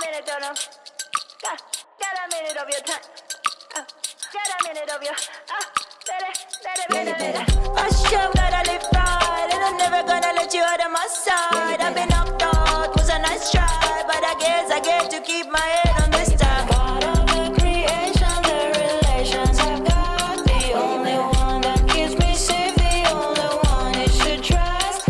minute, don't know. Get a minute of your time. Get a minute of your. Let it. I sure gotta live right, and I'm never gonna let you out of my side. I've been knocked out, was a nice try, but I guess I get to keep my head on this time. Part of the creation, the relations I've got, the only one that keeps me safe, the only one you should trust.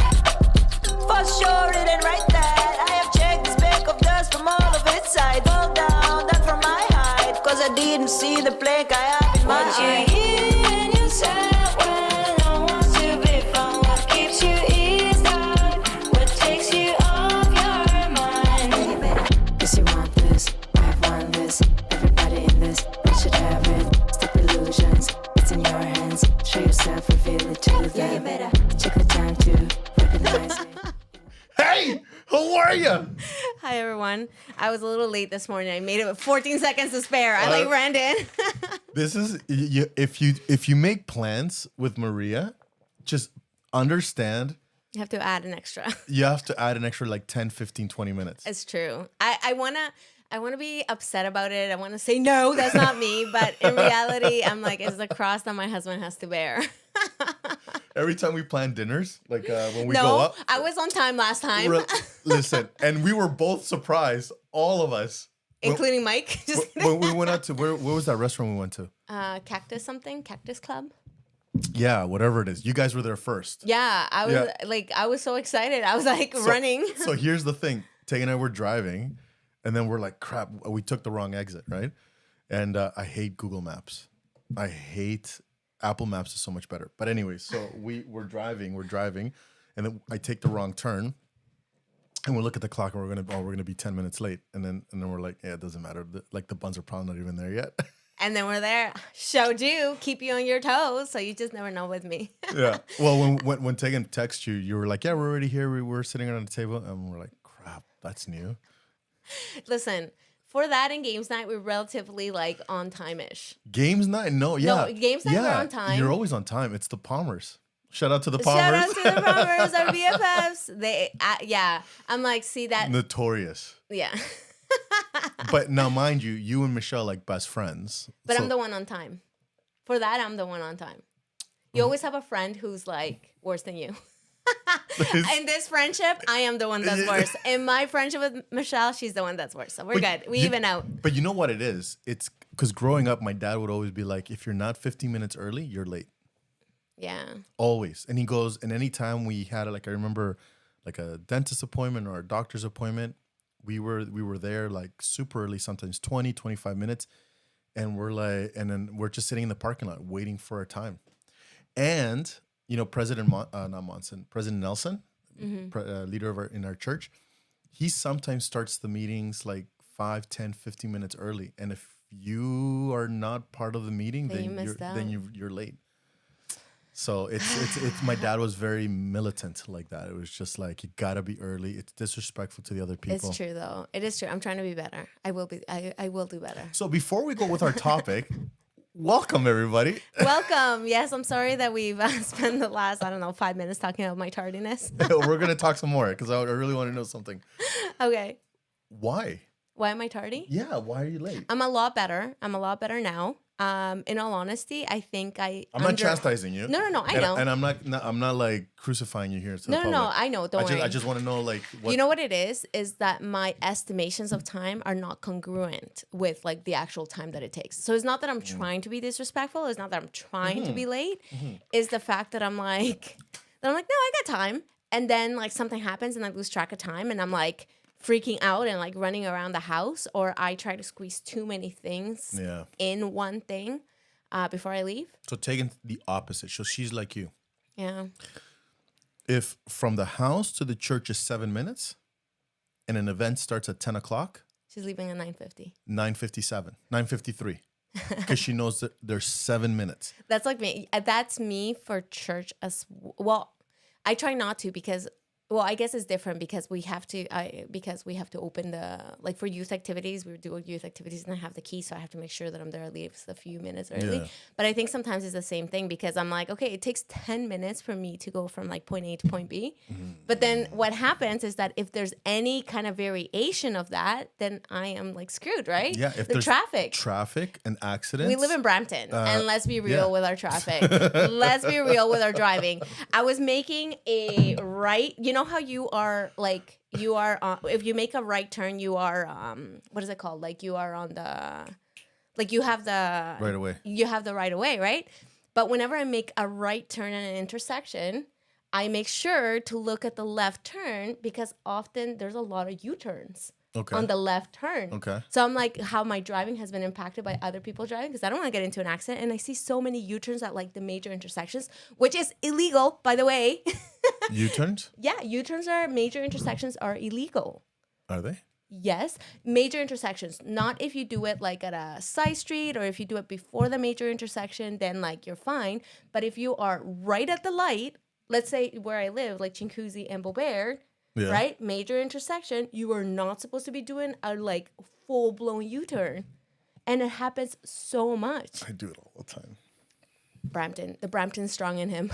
For sure, it ain't right that I have checked the speck of dust from all of its side. Fall down, that from my height, cause I didn't see the plank I have in my eye. In yourself when no one's to be found, what keeps you eased out, what takes you off your mind. Yes, you want this, I want this, everybody in this, we should have it. Stop illusions, it's in your hands. Show yourself, reveal it to them. Take the time to recognize it. Hey, how are you? Hi, everyone. I was a little late this morning. I made it with 14 seconds to spare. I ran in. This is if you make plans with Maria, just understand You have to add an extra. you have to add an extra like 10, 15, 20 minutes. It's true. I wanna be upset about it. I wanna say no, that's not me. But in reality, I'm like, it's the cross that my husband has to bear. Every time we plan dinners, like when we go No, up, I was on time last time, listen, and we were both surprised, all of us, including Mike. Just when we went out to where was that restaurant we went to? Cactus Club. Yeah, whatever it is. You guys were there first. Yeah, I was so excited. I was like running. So here's the thing. Tay and I were driving, and then we're like, crap, we took the wrong exit, right? And I hate Google Maps. I hate Apple Maps is so much better. But anyway, so we're driving, and then I take the wrong turn, and we look at the clock, and we're gonna be 10 minutes late, and then we're like, yeah, it doesn't matter. The buns are probably not even there yet. And then we're there. Showed you, keep you on your toes, so you just never know with me. Yeah. Well, when Tegan texted you, you were like, yeah, we're already here. We were sitting around the table, and we're like, crap, that's new. Listen, for that and games night, we're relatively like on time-ish. Games night? No, yeah. No, games night, we're on time. You're always on time. It's the Palmers. Shout out to the Palmers. Shout out to the Palmers, our BFFs. They, yeah. I'm like, see that? Notorious. Yeah. But now, mind you, you and Michelle like best friends. But so- I'm the one on time. For that, I'm the one on time. You always have a friend who's like worse than you. In this friendship, I am the one that's worse. In my friendship with Michelle, she's the one that's worse. So we're good. We even out. But you know what it is? It's because growing up, my dad would always be like, if you're not 15 minutes early, you're late. Yeah. Always. And he goes, and anytime we had, like, I remember like a dentist appointment or a doctor's appointment, we were there like super early, sometimes 20, 25 minutes. And we're like, and then we're just sitting in the parking lot waiting for our time. And, you know, President Nelson, leader in our church, he sometimes starts the meetings like 5, 10, 15 minutes early. And if you are not part of the meeting, then you're late. So it's my dad was very militant like that. It was just like, you gotta be early. It's disrespectful to the other people. It's true though. It is true. I'm trying to be better. I will do better. So before we go with our topic, welcome everybody. Welcome. Yes, I'm sorry that we've spent the last, 5 minutes talking about my tardiness. We're gonna talk some more because I really want to know something. Okay. Why? Why am I tardy? Yeah, why are you late? I'm a lot better now. In all honesty, I think I'm not chastising you. No, I know. And I'm not like crucifying you here. No, I know. Don't worry. I just want to know like what. You know what it is that my estimations of time are not congruent with like the actual time that it takes. So it's not that I'm trying to be disrespectful. It's not that I'm trying to be late. It's the fact that I'm like, no, I got time. And then like something happens and I lose track of time and I'm like freaking out and like running around the house, or I try to squeeze too many things in one thing before I leave. So taking the opposite. So she's like you. Yeah. If from the house to the church is 7 minutes and an event starts at 10 o'clock. She's leaving at 9:50. 9:57, 9:53. Because she knows that there's 7 minutes. That's like me. That's me for church as well. I try not to because Well, I guess it's different because we have to open the, like, for youth activities, we do youth activities and I have the key, so I have to make sure that I'm there at least a few minutes early. Yeah. But I think sometimes it's the same thing because I'm like, okay, it takes 10 minutes for me to go from like point A to point B. But then what happens is that if there's any kind of variation of that, then I am like screwed, right? Yeah, if the there's traffic and accidents. We live in Brampton, and let's be real yeah. with our traffic. Let's be real with our driving. I was making a right. You know how you are like you are if you make a right turn, you are what is it called? Like you are on the, like you have the right away. You have the right of way, right? But whenever I make a right turn at an intersection, I make sure to look at the left turn because often there's a lot of U-turns. Okay. On the left turn. Okay. So I'm like, how my driving has been impacted by other people driving because I don't want to get into an accident. And I see so many U-turns at like the major intersections, which is illegal, by the way. U-turns? Yeah, U-turns are major intersections are illegal. Are they? Yes, major intersections. Not if you do it like at a side street or if you do it before the major intersection, then like you're fine. But if you are right at the light, let's say where I live, like Chinguzi and Beaubert, Yeah. right? Major intersection, you are not supposed to be doing a like full-blown U-turn. And it happens so much. I do it all the time. The Brampton's strong in him.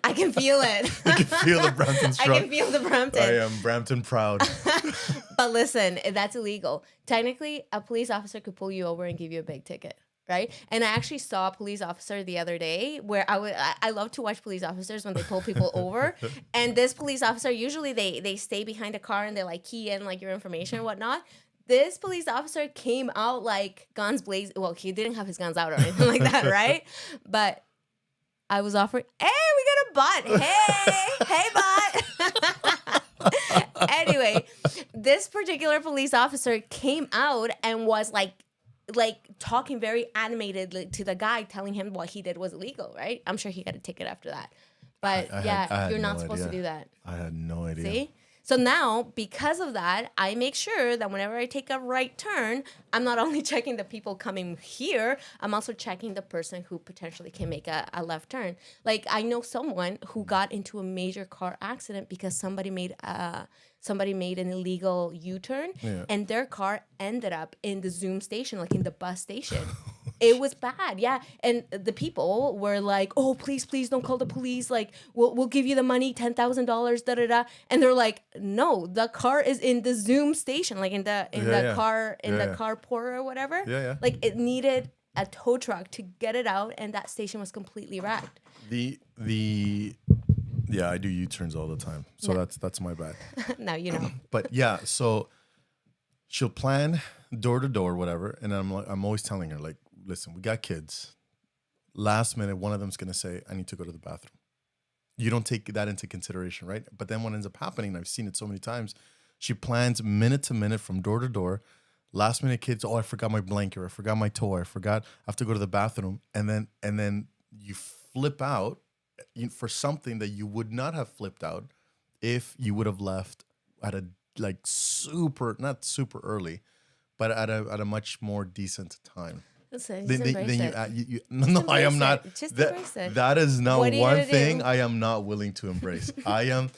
I can feel it. I can feel the Brampton strong. I can feel the Brampton. I am Brampton proud. But listen, that's illegal. Technically, a police officer could pull you over and give you a big ticket. Right? And I actually saw a police officer the other day where I love to watch police officers when they pull people over. And this police officer, usually they stay behind a car and they like key in like your information and whatnot. This police officer came out like guns blazing. Well, he didn't have his guns out or anything like that, right? But I was offering, hey, we got a butt. Hey, butt. Anyway, this particular police officer came out and was like talking very animated to the guy, telling him what he did was illegal, right? I'm sure he got a ticket after that. But I yeah, had you're no not supposed to idea. do that. I had no idea. See? So now, because of that, I make sure that whenever I take a right turn, I'm not only checking the people coming here, I'm also checking the person who potentially can make a left turn. Like, I know someone who got into a major car accident because somebody made an illegal U-turn, and their car ended up in the Zoom station, like in the bus station. It was bad, yeah. And the people were like, "Oh, please don't call the police. Like, we'll give you the money, $10,000, da da da." And they're like, "No, the car is in the Zoom station, like in the carport or whatever. Yeah. Like it needed a tow truck to get it out, and that station was completely wrecked." Yeah, I do U-turns all the time, so that's my bad. Now you know. But yeah, so she'll plan door to door, whatever, and I'm always telling her like, listen, we got kids. Last minute, one of them's gonna say, I need to go to the bathroom. You don't take that into consideration, right? But then what ends up happening, and I've seen it so many times, she plans minute to minute from door to door. Last minute, kids, I forgot my blanket, or I forgot my toy, I have to go to the bathroom, and then you flip out for something that you would not have flipped out if you would have left at a like not super early, but at a much more decent time. Listen, No, I am not. Just embrace it. That is not What are you one gonna thing do? I am not willing to embrace. I am,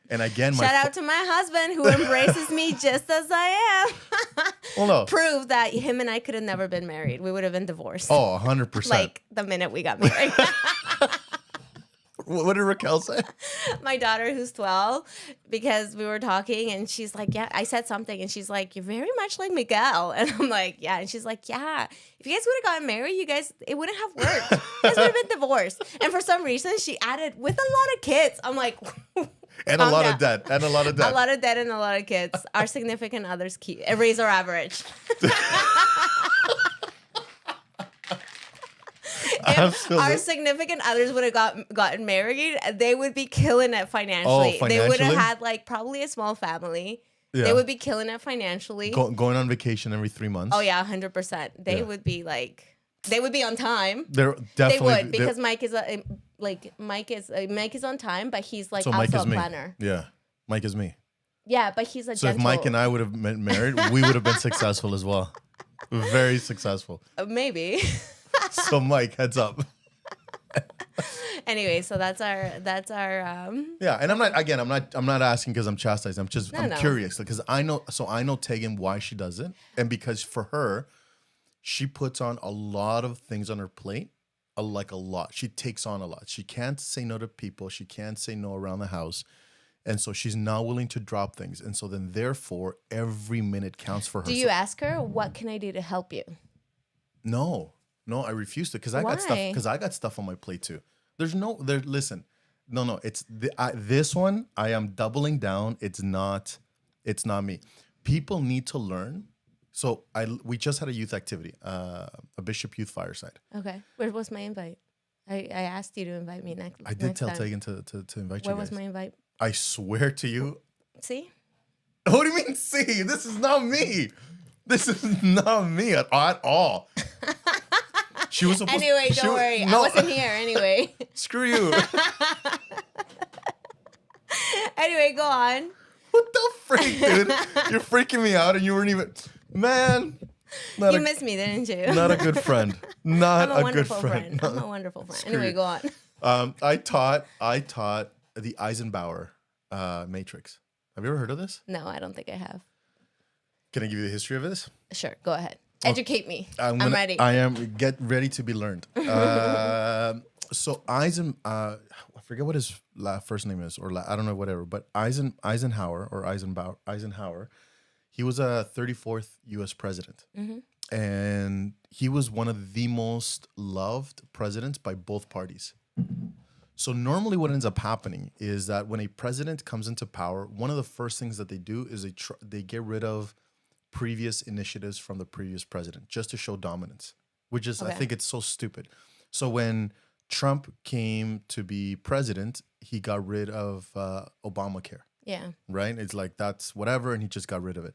and again, Shout out to my husband who embraces me just as I am. Well, no. Prove that him and I could have never been married. We would have been divorced. Oh, 100%. Like the minute we got married. What did Raquel say? My daughter, who's 12, because we were talking and she's like, yeah, I said something and she's like, you're very much like Miguel. And I'm like, yeah. And she's like, yeah, if you guys would have gotten married, it wouldn't have worked. You guys would have been divorced. And for some reason, she added, with a lot of kids. I'm like, And a lot of debt. A lot of debt and a lot of kids. Our significant others raise our average. If Absolutely. our significant others would have gotten married, they would be killing it financially. Oh, They would have financially? had like probably a small family. Yeah. They would be killing it financially. Going on vacation every 3 months. Oh yeah, 100%. They Yeah. would be like, they would be on time. They're They definitely. would because Mike is on time, but he's like So Mike also is a me. planner. Yeah, Mike is me. Yeah, but he's a So gentle. if Mike and I would have been married, we would have been successful as well. Very successful. Maybe. So Mike, heads up. Anyway, so that's our Yeah, and I'm not asking because I'm chastising. I'm curious because I know Tegan why she does it, and because for her, she puts on a lot of things on her plate, a lot. She takes on a lot. She can't say no to people. She can't say no around the house, and so she's not willing to drop things. And so then, therefore, every minute counts for her. Do you ask her, what can I do to help you? No, I refuse to because I got stuff on my plate too. Listen, no. It's this one. I am doubling down. It's not me. People need to learn. So we just had a youth activity, a Bishop Youth Fireside. Okay, where was my invite? I asked you to invite me next. I did tell Tegan to invite you. Where was my invite? I swear to you. See? What do you mean? See, this is not me. This is not me at all. She was supposed. Anyway, don't worry. I wasn't here anyway. Screw you. Anyway, go on. What the freak, dude? You're freaking me out, and you weren't even. Man, you missed me, didn't you? Not a good friend. Not I'm a good friend. I'm a wonderful friend. Anyway, go on. I taught the Eisenhower matrix. Have you ever heard of this? No, I don't think I have. Can I give you the history of this? Sure, go ahead. Educate me. I'm ready. I am. Get ready to be learned. So I forget what his first name is, or I don't know, whatever. But Eisenhower, he was a 34th U.S. president, and he was one of the most loved presidents by both parties. So normally, what ends up happening is that when a president comes into power, one of the first things that they do is they get rid of previous initiatives from the previous president just to show dominance, which is, I think it's so stupid. So when Trump came to be president, he got rid of Obamacare. Yeah. Right? It's like, that's whatever, and he just got rid of it.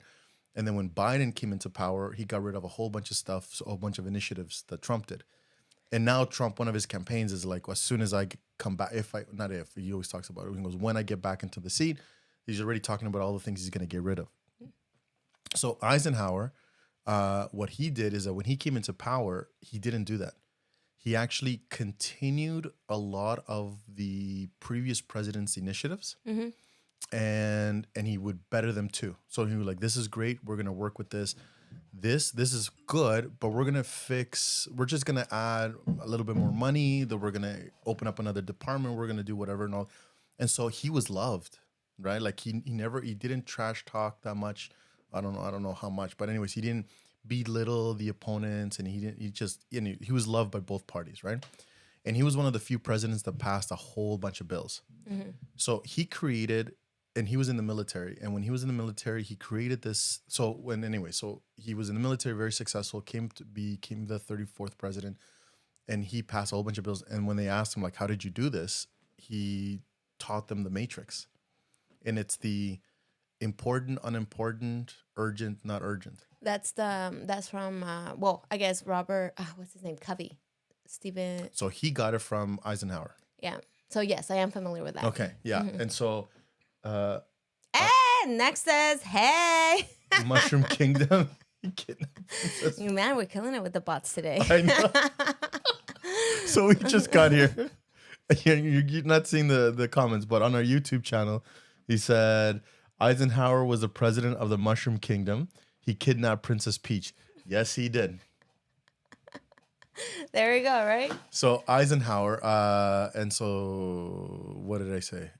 And then when Biden came into power, he got rid of a whole bunch of stuff, so a bunch of initiatives that Trump did. And now Trump, one of his campaigns is like, as soon as I come back, he always talks about it. He goes, when I get back into the seat, he's already talking about all the things he's going to get rid of. So Eisenhower, what he did is that when he came into power, he didn't do that. He actually continued a lot of the previous president's initiatives, and he would better them too. So he was like, "This is great. We're gonna work with this. This is good, but we're just gonna add a little bit more money. That we're gonna open up another department. We're gonna do whatever and all." And so he was loved, right? Like he didn't trash talk that much. I don't know how much, but anyways, he didn't belittle the opponents, and he was loved by both parties, right? And he was one of the few presidents that passed a whole bunch of bills. So he created, and he was in the military, and when he was in the military, he created this. So he was in the military, very successful, became the 34th president, and he passed a whole bunch of bills. And when they asked him, like, how did you do this? He taught them the matrix, and it's the important, unimportant, urgent, not urgent. That's from I guess Robert, what's his name? Covey. Stephen. So he got it from Eisenhower. Yeah. So yes, I am familiar with that. Okay. Yeah. And so next says, hey. Mushroom Kingdom. Man, we're killing it with the bots today. I know. So we just got here. You're not seeing the comments, but on our YouTube channel, he said Eisenhower was the president of the Mushroom Kingdom. He kidnapped Princess Peach. Yes, he did. There we go, right? So Eisenhower, and so what did I say?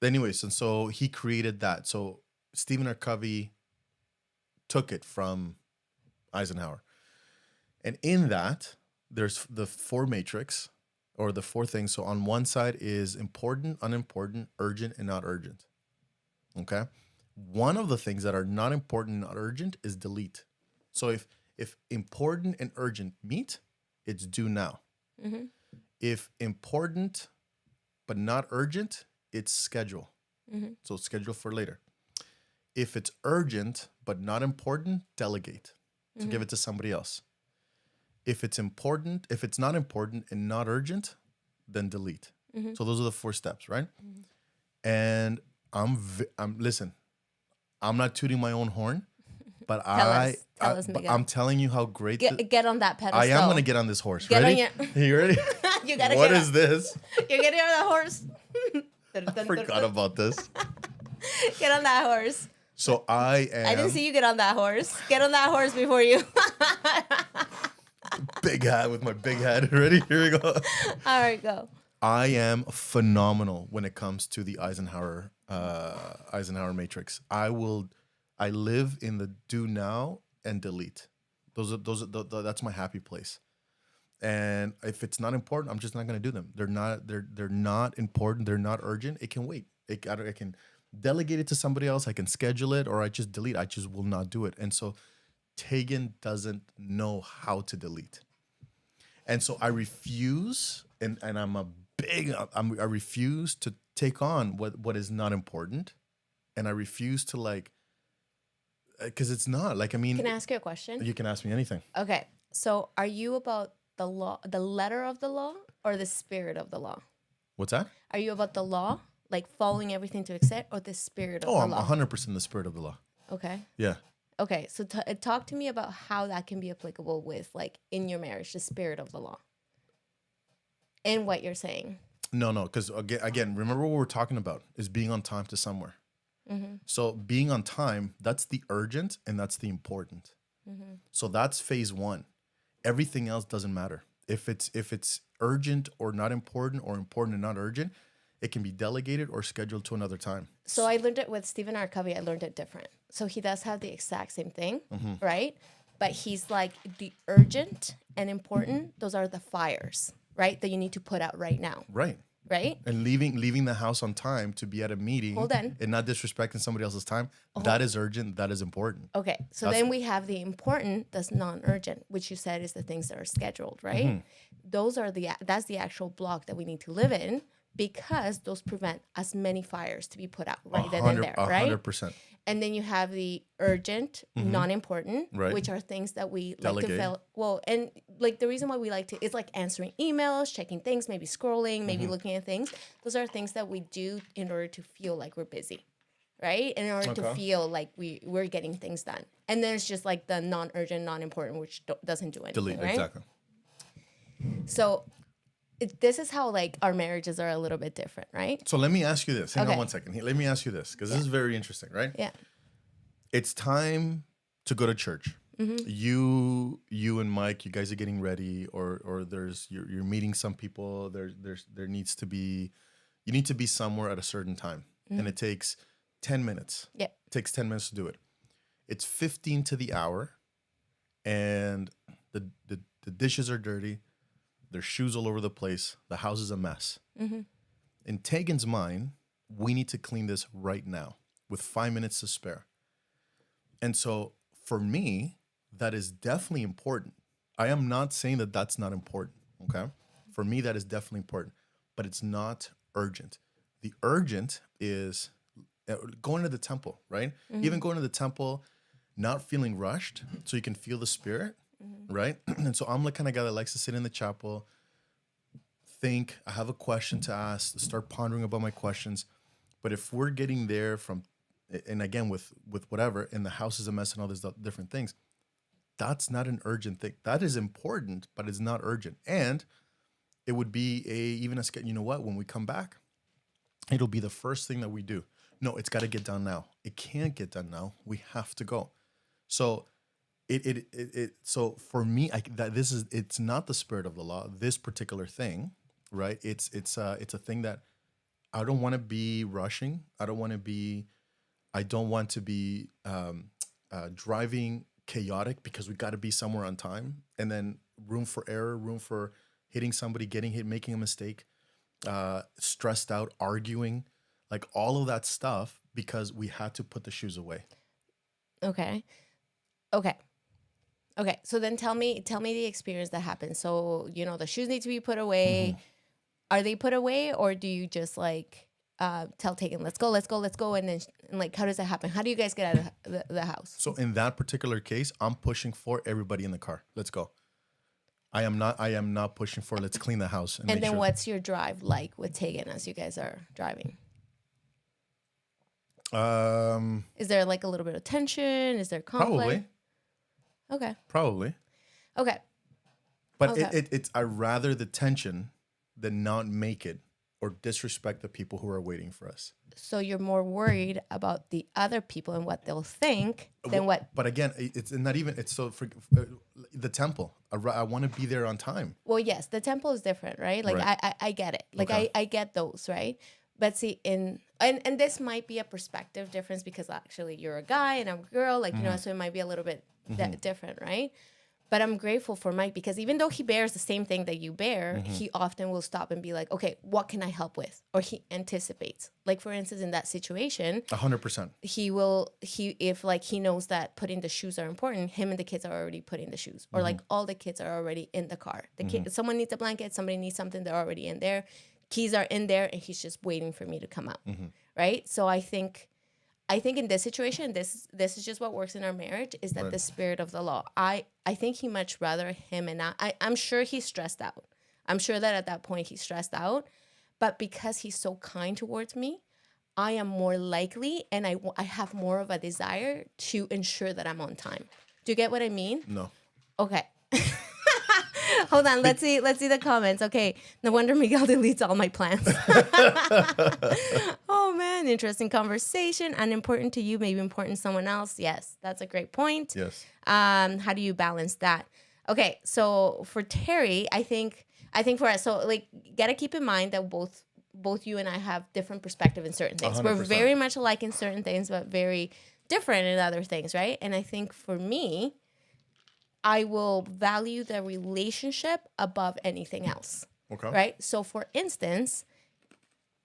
Anyways, and so he created that. So Stephen R. Covey took it from Eisenhower. And in that, there's the four matrix, or the four things. So on one side is important, unimportant, urgent, and not urgent. Okay? One of the things that are not important and not urgent is delete. So if important and urgent meet, it's do now. If important but not urgent, it's schedule. So schedule for later. If it's urgent but not important, delegate. So give it to somebody else. If it's not important and not urgent, then delete. So those are the four steps, right? And listen, I'm not tooting my own horn, but tell us, Miguel. I'm telling you how great. Get on that pedestal. I am going to get on this horse. Ready? You ready? You gotta What get is this? You're getting on that horse. I forgot about this. Get on that horse. So I am I didn't see you get on that horse. Get on that horse before you. big hat with my big hat. Ready? Here we go. All right, go. I am phenomenal when it comes to the Eisenhower matrix. I live in the do now and delete. That's my happy place. And if it's not important, I'm just not going to do them. They're not important. They're not urgent. It can wait. I can delegate it to somebody else. I can schedule it, or I just delete. I just will not do it. And so Tegan doesn't know how to delete. And so I refuse, and I refuse to take on what is not important. And I refuse to because it's not I mean. Can I ask you a question? You can ask me anything. Okay. So are you about the law, the letter of the law, or the spirit of the law? What's that? Are you about the law, like following everything to accept, or the spirit of the I'm law? 100% the spirit of the law. Okay. Yeah. Okay. So talk to me about how that can be applicable with in your marriage, the spirit of the law, and what you're saying. No, because again, remember what we're talking about is being on time to somewhere. Mm-hmm. So being on time, that's the urgent and that's the important. Mm-hmm. So that's phase one. Everything else doesn't matter. If it's urgent or not important, or important and not urgent, it can be delegated or scheduled to another time. So I learned it with Stephen R. Covey. I learned it different. So he does have the exact same thing, right? But he's like the urgent and important. Those are the fires, right? That you need to put out right now. Right. Right? And leaving the house on time to be at a meeting. Hold on. And not disrespecting somebody else's time. That is urgent. That is important. Okay. So then we have the important that's non-urgent, which you said is the things that are scheduled, right? That's the actual block that we need to live in, because those prevent as many fires to be put out right then and there, right? 100%. And then you have the urgent, non-important, Right. which are things that we Delegate. like to fill. Well, and the reason why we like to is answering emails, checking things, maybe scrolling, maybe looking at things. Those are things that we do in order to feel like we're busy, right? In order to feel like we're getting things done. And then it's just the non-urgent, non-important, which doesn't do anything, Delete. right? Exactly. So this is how our marriages are a little bit different, right? So let me ask you this. Hang Okay. on one second. Let me ask you this, because this is very interesting, right? Yeah. It's time to go to church. Mm-hmm. You and Mike, you guys are getting ready, or you're meeting some people. You need to be somewhere at a certain time, and it takes 10 minutes. Yeah. It takes 10 minutes to do it. It's 15 to the hour, and the dishes are dirty. There's shoes all over the place. The house is a mess. Mm-hmm. In Tegan's mind, we need to clean this right now with 5 minutes to spare. And so for me, that is definitely important. I am not saying that that's not important, okay? For me, that is definitely important, but it's not urgent. The urgent is going to the temple, right? Mm-hmm. Even going to the temple, not feeling rushed so you can feel the spirit. Right? And so I'm the kind of guy that likes to sit in the chapel, think, I have a question to ask, start pondering about my questions. But if we're getting there and again, with whatever, and the house is a mess and all these different things, that's not an urgent thing. That is important, but it's not urgent. And it would be you know what, when we come back, it'll be the first thing that we do. No, it's got to get done now. It can't get done now. We have to go. So so for me, it's not the spirit of the law, this particular thing, right? It's a thing that I don't want to be rushing. I don't want to be driving chaotic, because we got to be somewhere on time, and then room for error, room for hitting somebody, getting hit, making a mistake, stressed out, arguing, all of that stuff, because we had to put the shoes away. Okay. So then tell me the experience that happened. So, the shoes need to be put away. Mm-hmm. Are they put away, or do you just tell Tegan, let's go? And then how does that happen? How do you guys get out of the house? So in that particular case, I'm pushing for everybody in the car. Let's go. I am not pushing for let's clean the house. And then what's your drive like with Tegan as you guys are driving? Is there a little bit of tension? Is there conflict? Probably. Okay. Probably. Okay. But it's I rather the tension than not make it or disrespect the people who are waiting for us. So you're more worried about the other people and what they'll think than what. But again, it's not even. It's so for the temple. I want to be there on time. Well, yes, the temple is different, right? Like Right. I get it. Like Okay. I get those, right? But see, and this might be a perspective difference because actually you're a guy and I'm a girl, like you know, so it might be a little bit different, right? But I'm grateful for Mike because even though he bears the same thing that you bear, he often will stop and be like, okay, what can I help with? Or he anticipates. Like for instance, in that situation, 100%. if like he knows that putting the shoes are important, him and the kids are already putting the shoes. Or like all the kids are already in the car. The kid, someone needs a blanket, somebody needs something, they're already in there. Keys are in there and he's just waiting for me to come out. Right? So I think in this situation, this is just what works in our marriage is that the spirit of the law. I think he much rather him and I'm sure he's stressed out. I'm sure that at that point he's stressed out. But because he's so kind towards me, I am more likely and I have more of a desire to ensure that I'm on time. Do you get what I mean? No. Okay. Hold on. Let's see the comments. Okay. No wonder Miguel deletes all my plans. Oh man, interesting conversation. Unimportant to you, maybe important to someone else. Yes, that's a great point. Yes. How do you balance that? Okay, so for Terry, I think for us, so like gotta keep in mind that both you and I have different perspective in certain things. 100%. We're very much alike in certain things, but very different in other things, right? And I think for me, I will value the relationship above anything else. Okay. Right? So for instance,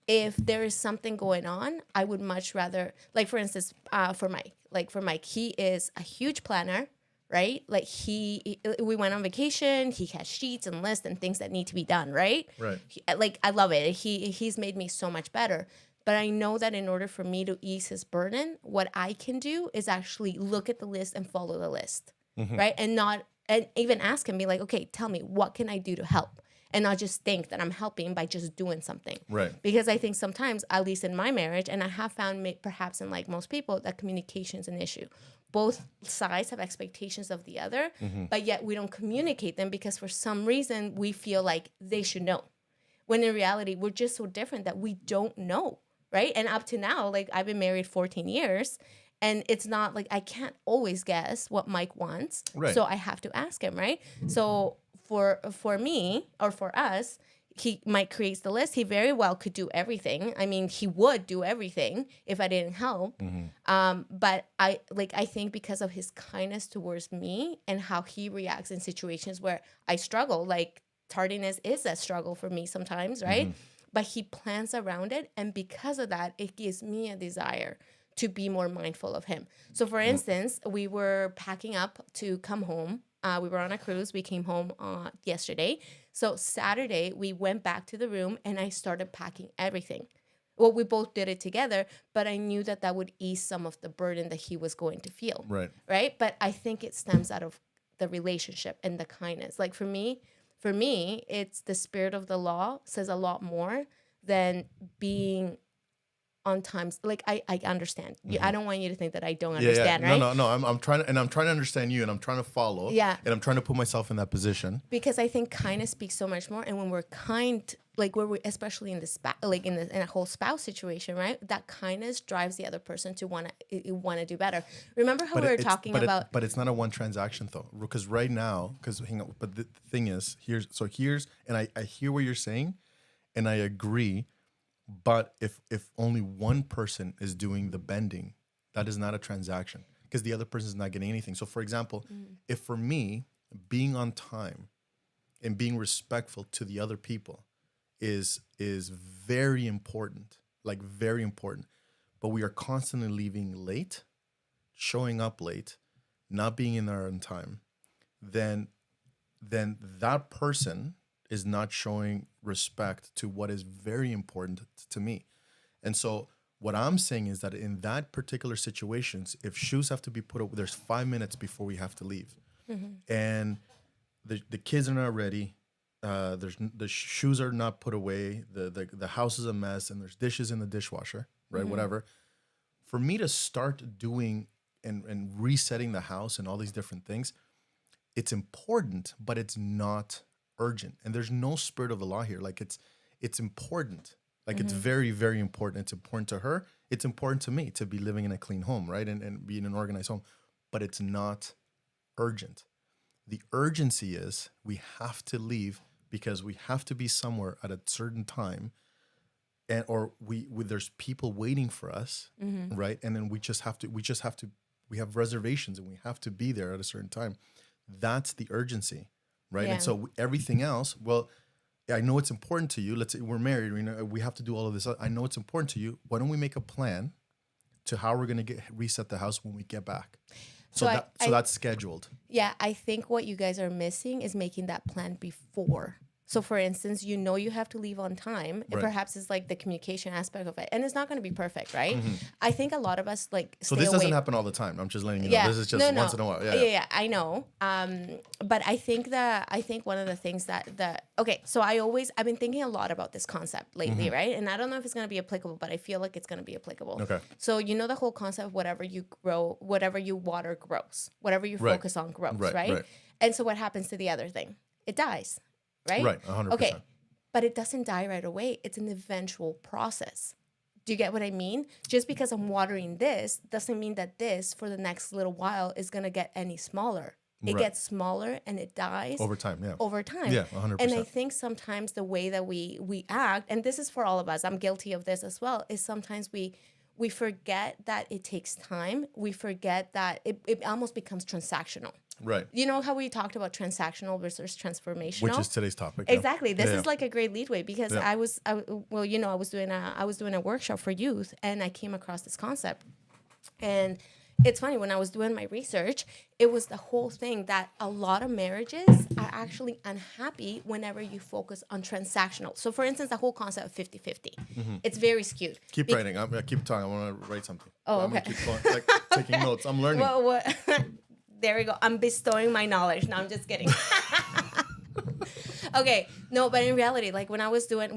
if there is something going on, I would much rather, like for instance, for Mike, he is a huge planner, right? Like we went on vacation, he has sheets and lists and things that need to be done, right? Right. Like I love it. He's made me so much better. But I know that in order for me to ease his burden, what I can do is actually look at the list and follow the list. Right. And even ask him, be like, okay, tell me, what can I do to help? And not just think that I'm helping by just doing something. Right. Because I think sometimes, at least in my marriage, and I have found perhaps in like most people, that communication is an issue. Both sides have expectations of the other, but yet we don't communicate them because for some reason we feel like they should know. When in reality, we're just so different that we don't know. Right. And up to now, like I've been married 14 years. And it's not like I can't always guess what Mike wants. Right. So I have to ask him, right? So for me or for us, Mike creates the list. He very well could do everything. I mean, he would do everything if I didn't help. But I think because of his kindness towards me and how he reacts in situations where I struggle, like tardiness is a struggle for me sometimes, right? But he plans around it. And because of that, it gives me a desire to be more mindful of him. So for instance, we were packing up to come home. We were on a cruise. We came home yesterday. So Saturday, we went back to the room and I started packing everything. Well, we both did it together, but I knew that would ease some of the burden that he was going to feel. Right. Right? But I think it stems out of the relationship and the kindness. Like for me, it's the spirit of the law says a lot more than being on times. Like I understand. I don't want you to think that I don't understand, right? No. I'm trying to understand you, and I'm trying to follow. Yeah. And I'm trying to put myself in that position. Because I think kindness speaks so much more, and when we're kind, like where we, especially in in a whole spouse situation, right? That kindness drives the other person to want to do better. Remember how we were talking about? But it's not a one transaction though, because right now, hang on. But the thing is, here's, and I hear what you're saying, and I agree. But if only one person is doing the bending, that is not a transaction because the other person is not getting anything. So, for example, if for me, being on time and being respectful to the other people is very important, like very important, but we are constantly leaving late, showing up late, not being in there on time, then that person is not showing respect to what is very important to me. And so what I'm saying is that in that particular situations, if shoes have to be put up, there's 5 minutes before we have to leave. And the kids are not ready. The shoes are not put away. The house is a mess and there's dishes in the dishwasher, right? Whatever. For me to start doing and resetting the house and all these different things, it's important, but it's not urgent. And there's no spirit of the law here. Like it's important. Like it's very, very important. It's important to her. It's important to me to be living in a clean home, right? And be in an organized home. But it's not urgent. The urgency is we have to leave because we have to be somewhere at a certain time, and or there's people waiting for us, right? And then we have reservations and we have to be there at a certain time. That's the urgency, right? Yeah. And so everything else, well, I know it's important to you. Let's say we're married, we have to do all of this. I know it's important to you. Why don't we make a plan to how we're going to reset the house when we get back? So that's scheduled. Yeah, I think what you guys are missing is making that plan before. So, for instance, you have to leave on time. Right. Perhaps it's like the communication aspect of it. And it's not going to be perfect, right? I think a lot of us So this doesn't happen all the time. I'm just letting you know. This is just once in a while. Yeah, I know. But I think one of the things so I've been thinking a lot about this concept lately, right? And I don't know if it's going to be applicable, but I feel like it's going to be applicable. Okay. So the whole concept of whatever you water grows, whatever you focus on grows, right? And so what happens to the other thing? It dies. Right, 100%. Okay, but it doesn't die right away. It's an eventual process. Do you get what I mean? Just because I'm watering this doesn't mean that this, for the next little while, is going to get any smaller. It gets smaller and it dies. Over time, yeah. Over time. Yeah, 100%. And I think sometimes the way that we act, and this is for all of us, I'm guilty of this as well, is sometimes we forget that it takes time. We forget that it almost becomes transactional. Right. You know how we talked about transactional versus transformational? Which is today's topic. Exactly. This is like a great leadway because I was doing a workshop for youth and I came across this concept. And it's funny, when I was doing my research, it was the whole thing that a lot of marriages are actually unhappy whenever you focus on transactional. So for instance, the whole concept of 50-50, it's very skewed. Keep writing. Keep talking. I want to write something. Oh, I'm okay. going to keep going, taking notes. I'm learning. Well, there we go. I'm bestowing my knowledge. No, I'm just kidding. Okay. No, but in reality, like when I was doing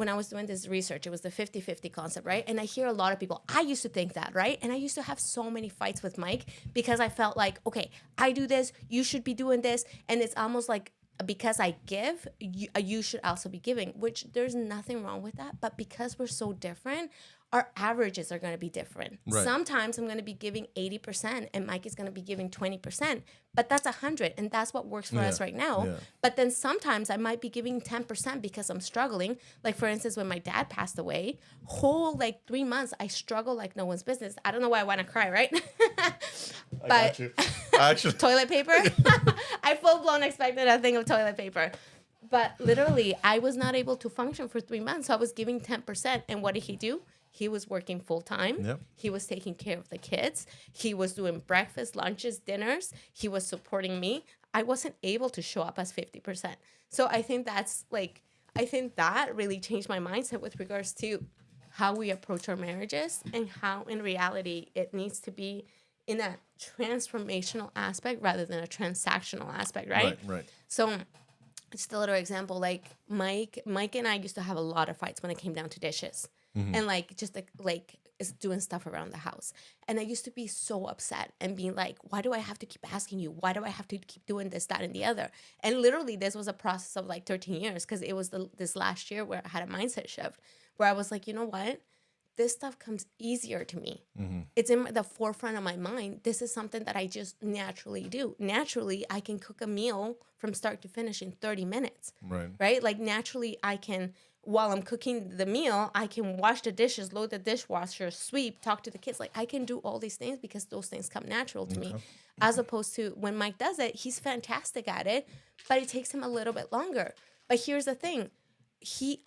this research, it was the 50-50 concept, right? And I hear a lot of people, I used to think that, right? And I used to have so many fights with Mike because I felt like, okay, I do this, you should be doing this. And it's almost like, because I give, you should also be giving, which there's nothing wrong with that. But because we're so different, our averages are going to be different. Right. Sometimes I'm going to be giving 80% and Mike is going to be giving 20%, but that's 100 and that's what works for us right now. Yeah. But then sometimes I might be giving 10% because I'm struggling. Like for instance, when my dad passed away, whole 3 months, I struggle like no one's business. I don't know why I want to cry, right? I got you. Actually. Toilet paper? I full-blown expected a thing of toilet paper. But literally, I was not able to function for 3 months. So I was giving 10%. And what did he do? He was working full time. Yep. He was taking care of the kids. He was doing breakfast, lunches, dinners. He was supporting me. I wasn't able to show up as 50%. So I think that really changed my mindset with regards to how we approach our marriages and how in reality it needs to be in a transformational aspect rather than a transactional aspect, right? Right. So just a little example, like Mike and I used to have a lot of fights when it came down to dishes. And is doing stuff around the house. And I used to be so upset and being like, why do I have to keep asking you? Why do I have to keep doing this, that, and the other? And literally this was a process of 13 years because it was this last year where I had a mindset shift where I was like, you know what? This stuff comes easier to me. It's in the forefront of my mind. This is something that I just naturally do. Naturally, I can cook a meal from start to finish in 30 minutes. Right? Like naturally, I can, while I'm cooking the meal, I can wash the dishes, load the dishwasher, sweep, talk to the kids. Like I can do all these things because those things come natural to me. As opposed to when Mike does it, he's fantastic at it, but it takes him a little bit longer. But here's the thing.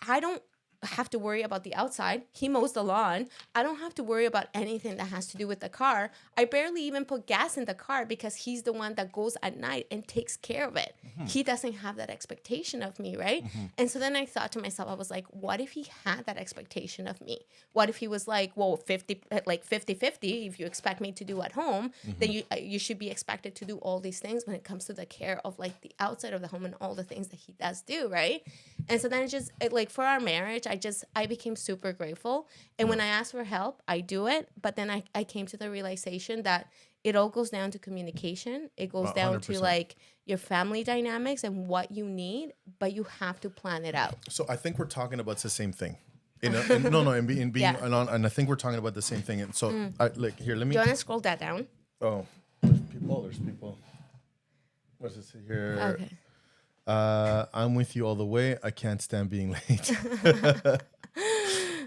I don't have to worry about the outside. He mows the lawn. I don't have to worry about anything that has to do with the car. I barely even put gas in the car because he's the one that goes at night and takes care of it. He doesn't have that expectation of me, right? And so then I thought to myself, I was like, what if he had that expectation of me? What if he was like, well, 50-50, if you expect me to do at home, then you should be expected to do all these things when it comes to the care of the outside of the home and all the things that he does do, right? And so then like for our marriage, I became super grateful. And when I ask for help, I do it. But then I came to the realization that it all goes down to communication. It goes down to 100%. like your family dynamics and what you need, but you have to plan it out. So I think we're talking about the same thing. In being Yeah. and I think we're talking about the same thing. And so here, let me. Do you want to scroll that down? Oh, there's people. What's it say here? Okay. I'm with you all the way. I can't stand being late.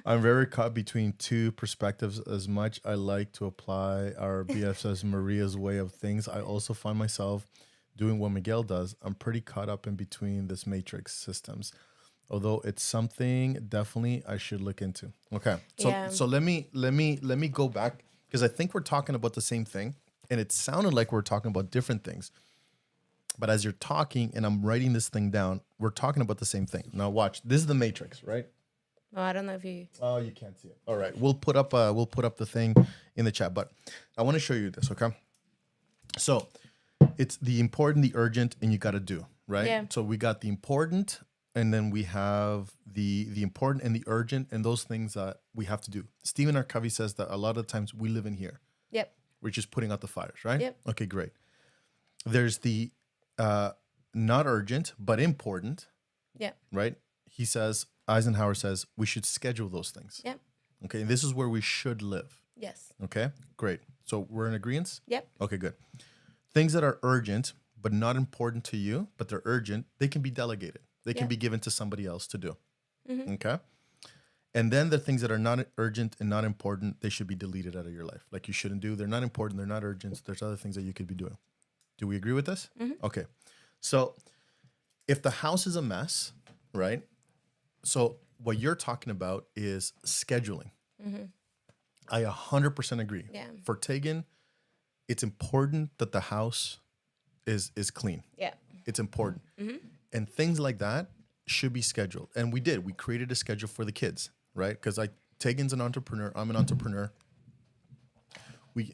I'm very caught between two perspectives. As much I like to apply our BFS Maria's way of things, I also find myself doing what Miguel does. I'm pretty caught up in between this matrix systems. Although it's something definitely I should look into. Okay. So let me go back, because I think we're talking about the same thing, and it sounded like we're talking about different things. But as you're talking and I'm writing this thing down, we're talking about the same thing. Now watch. This is the matrix, right? Oh, I don't know if you. Oh, you can't see it. All right. We'll put up the thing in the chat, but I want to show you this, okay? So it's the important, the urgent, and you got to do, right? Yeah. So we got the important, and then we have the important and the urgent, and those things that we have to do. Stephen R. Covey says that a lot of times we live in here. Yep. We're just putting out the fires, right? Yep. Okay, great. There's the not urgent, but important. Yeah. Right? He says, Eisenhower says, we should schedule those things. Yep. Okay, this is where we should live. Yes. Okay, great. So we're in agreement? Yep. Okay, good. Things that are urgent, but not important to you, but they're urgent, they can be delegated. They can be given to somebody else to do. Mm-hmm. Okay? And then the things that are not urgent and not important, they should be deleted out of your life. Like you shouldn't do. They're not important. They're not urgent. There's other things that you could be doing. Do we agree with this? Mm-hmm. Okay. So if the house is a mess, right? So what you're talking about is scheduling. Mm-hmm. I 100% agree. Yeah. For Tegan, it's important that the house is clean. Yeah. It's important. Mm-hmm. And things like that should be scheduled. And we did. We created a schedule for the kids, right? Because Tegan's an entrepreneur. I'm an entrepreneur.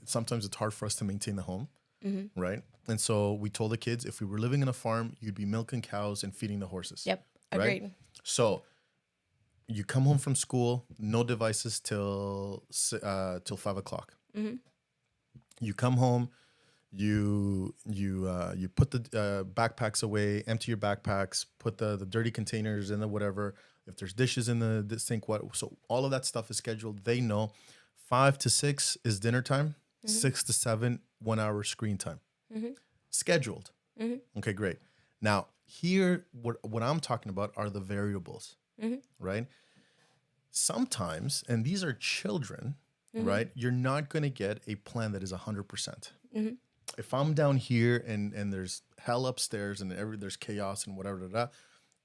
Sometimes it's hard for us to maintain the home, right? And so we told the kids, if we were living in a farm, you'd be milking cows and feeding the horses. Yep. Right? Agreed. So you come home from school, no devices till 5 o'clock. Mm-hmm. You come home, you put the backpacks away, empty your backpacks, put the dirty containers in the whatever. If there's dishes in the sink, so all of that stuff is scheduled. They know 5 to 6 is dinner time, 6 to 7, 1 hour screen time. Mm-hmm. Scheduled. Mm-hmm. Okay, great. Now here, what I'm talking about are the variables, right? Sometimes, and these are children, right? You're not going to get a plan that is 100%. Mm-hmm. If I'm down here and there's hell upstairs and there's chaos and whatever,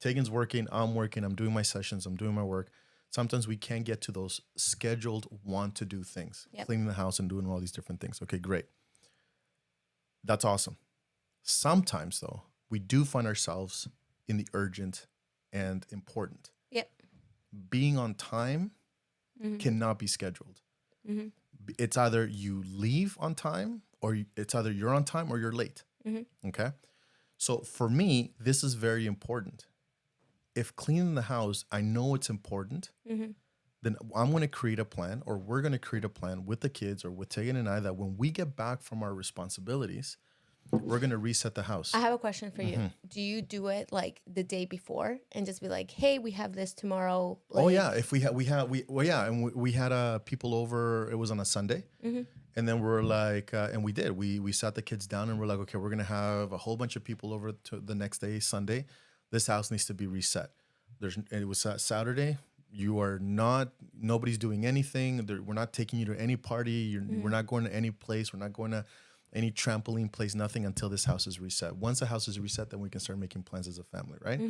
Tegan's working, I'm working, I'm doing my sessions, I'm doing my work. Sometimes we can't get to those scheduled want to do things, cleaning the house and doing all these different things. Okay, great. That's awesome. Sometimes though, we do find ourselves in the urgent and important. Yep. Being on time cannot be scheduled. Mm-hmm. It's either you leave on time or it's either you're on time or you're late. Mm-hmm. Okay. So for me, this is very important. If cleaning the house, I know it's important, then I'm going to create a plan, or we're going to create a plan with the kids or with Tegan and I, that when we get back from our responsibilities, we're going to reset the house. I have a question for you. Do you do it like the day before and just be like, "Hey, we have this tomorrow"? Like, oh yeah, if we had people over. It was on a Sunday, and then we're like, and we did. We sat the kids down and we're like, okay, we're gonna have a whole bunch of people over to the next day, Sunday. This house needs to be reset. And it was Saturday. Nobody's doing anything. We're not taking you to any party. We're not going to any place. We're not going to any trampoline place, nothing until this house is reset. Once the house is reset, then we can start making plans as a family, right?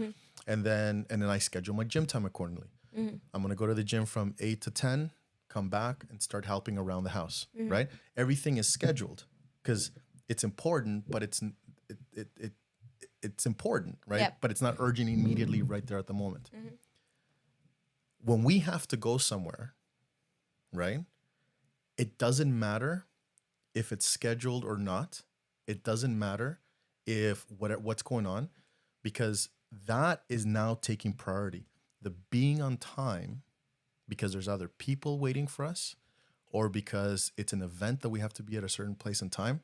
And then I schedule my gym time accordingly. I'm going to go to the gym from 8 to 10, come back and start helping around the house, right? Everything is scheduled because it's important, but it's important, right? Yep. But it's not urgent immediately right there at the moment. When we have to go somewhere, right? It doesn't matter if it's scheduled or not. It doesn't matter if what's going on, because that is now taking priority. The being on time because there's either people waiting for us or because it's an event that we have to be at a certain place and time,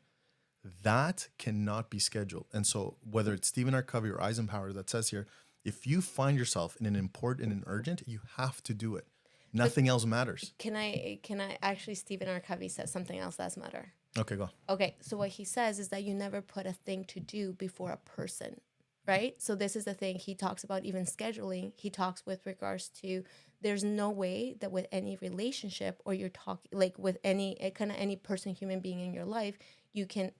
that cannot be scheduled. And so whether it's Stephen R. Covey or Eisenhower that says here, if you find yourself in an important and an urgent, you have to do it. Nothing else matters. Can I actually, Stephen R. Covey says something else that's matter. Okay, go. Okay, so what he says is that you never put a thing to do before a person, right? So this is the thing he talks about, even scheduling. He talks with regards to there's no way that with any relationship or you're talking like with any kind of any person, human being in your life, you can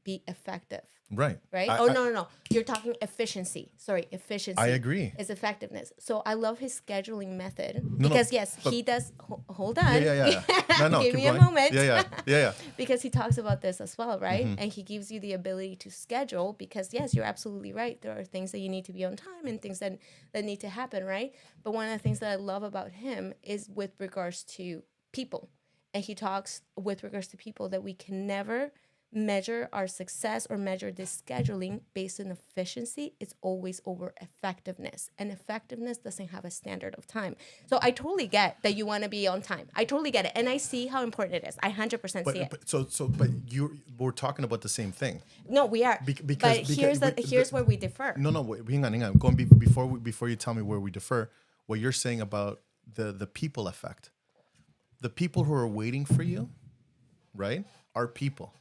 be effective. Right. Right? No. You're talking efficiency. Sorry, efficiency. I agree. Is effectiveness. So I love his scheduling method because he does. Hold on. Yeah. No. Give me going. a moment. Yeah. Because he talks about this as well, right? And he gives you the ability to schedule because yes, you're absolutely right. There are things that you need to be on time and things that need to happen, right? But one of the things that I love about him is with regards to people. And he talks with regards to people that we can never measure our success or measure this scheduling based on efficiency. It's always over effectiveness. And effectiveness doesn't have a standard of time. So I totally get that you want to be on time. I totally get it. And I see how important it is. I 100% see it. But we're talking about the same thing. No, we are. But here's where we differ. No, wait, hang on. Going before you tell me where we differ, what you're saying about the people effect. The people who are waiting for you, right, are people.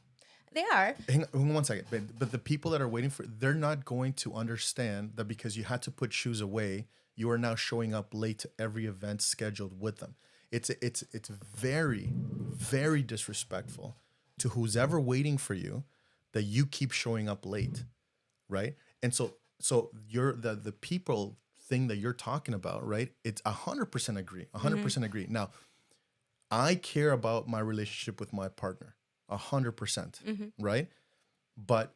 They are. Hang on 1 second. But the people that are waiting for, they're not going to understand that because you had to put shoes away, you are now showing up late to every event scheduled with them. It's very, very disrespectful to who's ever waiting for you that you keep showing up late, right? And so you're the people thing that you're talking about, right? It's 100% agree. 100% agree. Now, I care about my relationship with my partner 100%, right? But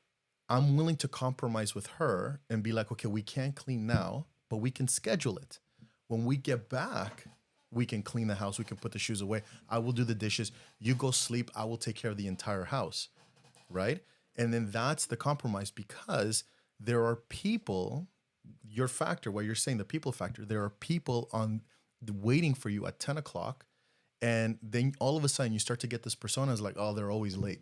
I'm willing to compromise with her and be like, okay, we can't clean now, but we can schedule it. When we get back, we can clean the house. We can put the shoes away. I will do the dishes. You go sleep. I will take care of the entire house, right? And then that's the compromise because there are people, your factor, what you're saying, the people factor, there are people waiting for you at 10 o'clock. And then all of a sudden you start to get this persona as like, oh, they're always late.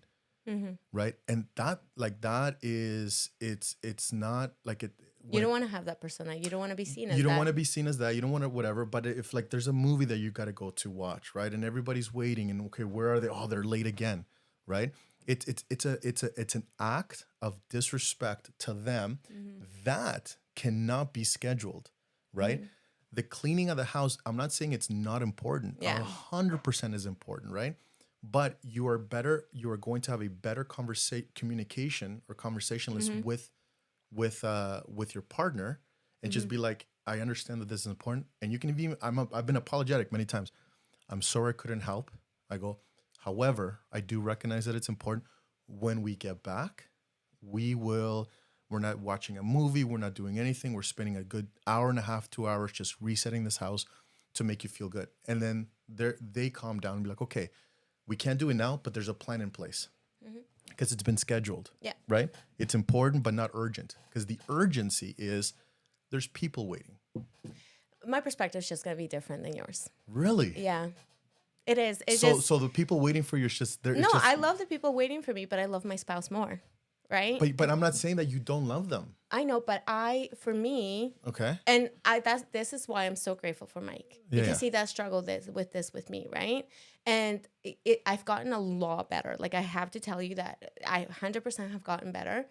Right. And that is, it's not like it. You don't want to have that persona. You don't want to be seen as that. You don't want to be seen as that. You don't want to whatever. But if like there's a movie that you got to go to watch, right? And everybody's waiting and okay, where are they? Oh, they're late again. Right. It's an act of disrespect to them that cannot be scheduled. Right. The cleaning of the house, I'm not saying it's not important. Yeah. 100% is important, right? But you are going to have a better communication or conversationalist with your partner and just be like, I understand that this is important. And you can even, I've been apologetic many times. I'm sorry I couldn't help. I go, however, I do recognize that it's important. When we get back, we're not watching a movie. We're not doing anything. We're spending a good hour and a half, 2 hours just resetting this house to make you feel good. And then they calm down and be like, okay, we can't do it now, but there's a plan in place because it's been scheduled. Yeah. Right? It's important, but not urgent because the urgency is there's people waiting. My perspective is just going to be different than yours. Really? Yeah. It is. So the people waiting for you is just... I love the people waiting for me, but I love my spouse more. Right? But I'm not saying that you don't love them. I know, but for me, okay. And this is why I'm so grateful for Mike because he does struggle with me, right? And I've gotten a lot better. Like I have to tell you that I 100% have gotten better,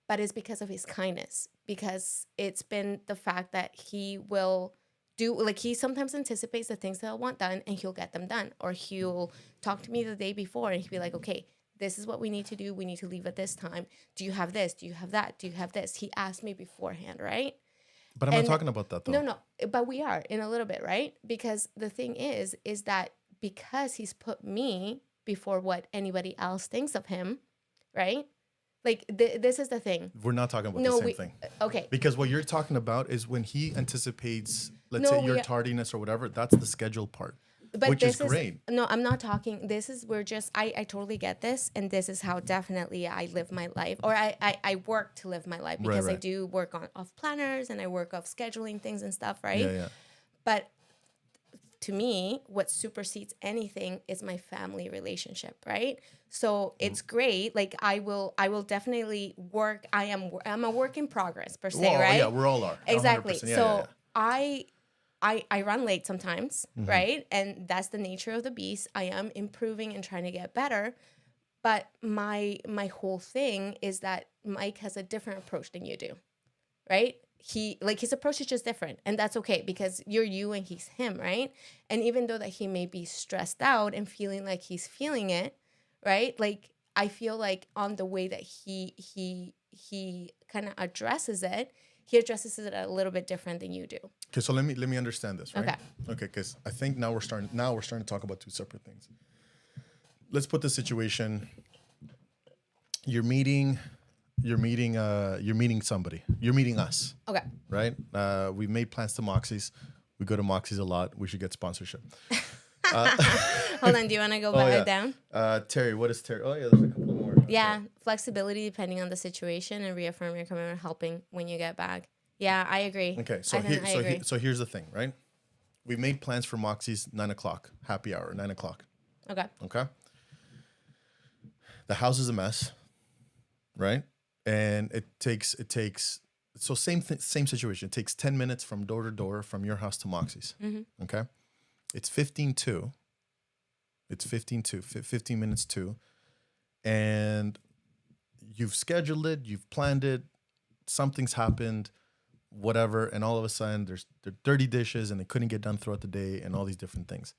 but it's because of his kindness. Because it's been the fact that he will do like he sometimes anticipates the things that I want done, and he'll get them done, or he'll talk to me the day before, and he'll be like, okay. This is what we need to do. We need to leave at this time. Do you have this? Do you have that? Do you have this? He asked me beforehand, right? But I'm not talking about that, though. No. But we are in a little bit, right? Because the thing is that because he's put me before what anybody else thinks of him, right? Like, this is the thing. We're not talking about the same thing. Okay. Because what you're talking about is when he anticipates, let's say, your tardiness or whatever, that's the schedule part. but which this is great. No, I'm not talking. This is we're just. I totally get this, and this is how definitely I live my life, or I work to live my life because I do work off planners and I work off scheduling things and stuff, right? Yeah. But to me, what supersedes anything is my family relationship, right? So it's great. Like I will definitely work. I'm a work in progress per se, right? Yeah, we all are. Exactly. 100%. Yeah, so I run late sometimes, Mm-hmm. right? And that's the nature of the beast. I am improving and trying to get better. But my whole thing is that Mike has a different approach than you do, right? His approach is just different, and that's okay because you're you and he's him, right? And even though that he may be stressed out and feeling like he's feeling it, right? Like I feel like on the way that he kind of addresses it, he addresses it a little bit different than you do. Okay, so let me understand this, right? Okay, because I think now we're starting to talk about two separate things. Let's put the situation. You're meeting somebody. You're meeting us. Okay. Right? We've made plans to Moxie's. We go to Moxie's a lot. We should get sponsorship. Hold on. Do you want to go back down? Terry, what is Terry? Oh, yeah, there's a couple more. Yeah. Flexibility depending on the situation and reaffirm your commitment helping when you get back. Yeah, I agree. Okay, so here's the thing, right? We made plans for Moxie's 9:00, happy hour, 9:00. Okay. The house is a mess, right? And it takes so same situation. It takes 10 minutes from door to door from your house to Moxie's. Mm-hmm. Okay. It's 15 minutes to, and you've scheduled it, you've planned it, something's happened, whatever, and all of a sudden there are dirty dishes and they couldn't get done throughout the day and all these different things.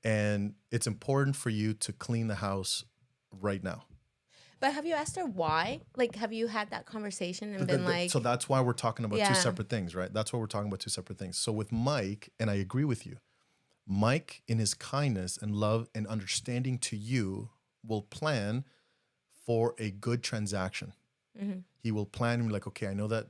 And it's important for you to clean the house right now. But have you asked her why? Like, have you had that conversation and been like... So that's why we're talking about two separate things, right? That's why we're talking about two separate things. So with Mike, and I agree with you, Mike, in his kindness and love and understanding to you, will plan for a good transaction. Mm-hmm. He will plan and be like, okay, I know that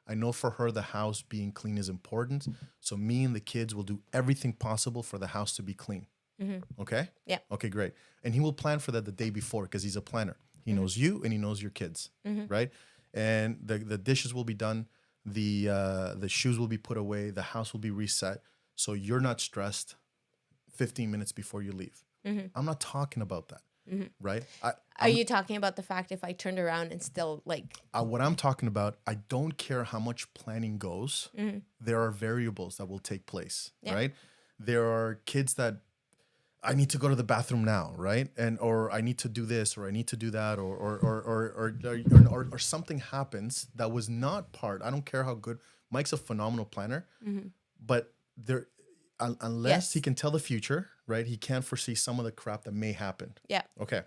I know for her the house being clean is important. So me and the kids will do everything possible for the house to be clean. Mm-hmm. Okay? Yeah. Okay, great. And he will plan for that the day before because he's a planner. He knows you and he knows your kids, right? And the dishes will be done. The shoes will be put away. The house will be reset. So you're not stressed 15 minutes before you leave. Mm-hmm. I'm not talking about that, right? Are you talking about the fact if I turned around and still like... what I'm talking about, I don't care how much planning goes. Mm-hmm. There are variables that will take place, right? There are kids that I need to go to the bathroom now, right? Or I need to do this, or I need to do that, or something happens that was not part. I don't care how good Mike's a phenomenal planner, but there, unless he can tell the future, right? He can't foresee some of the crap that may happen. Yeah. Okay,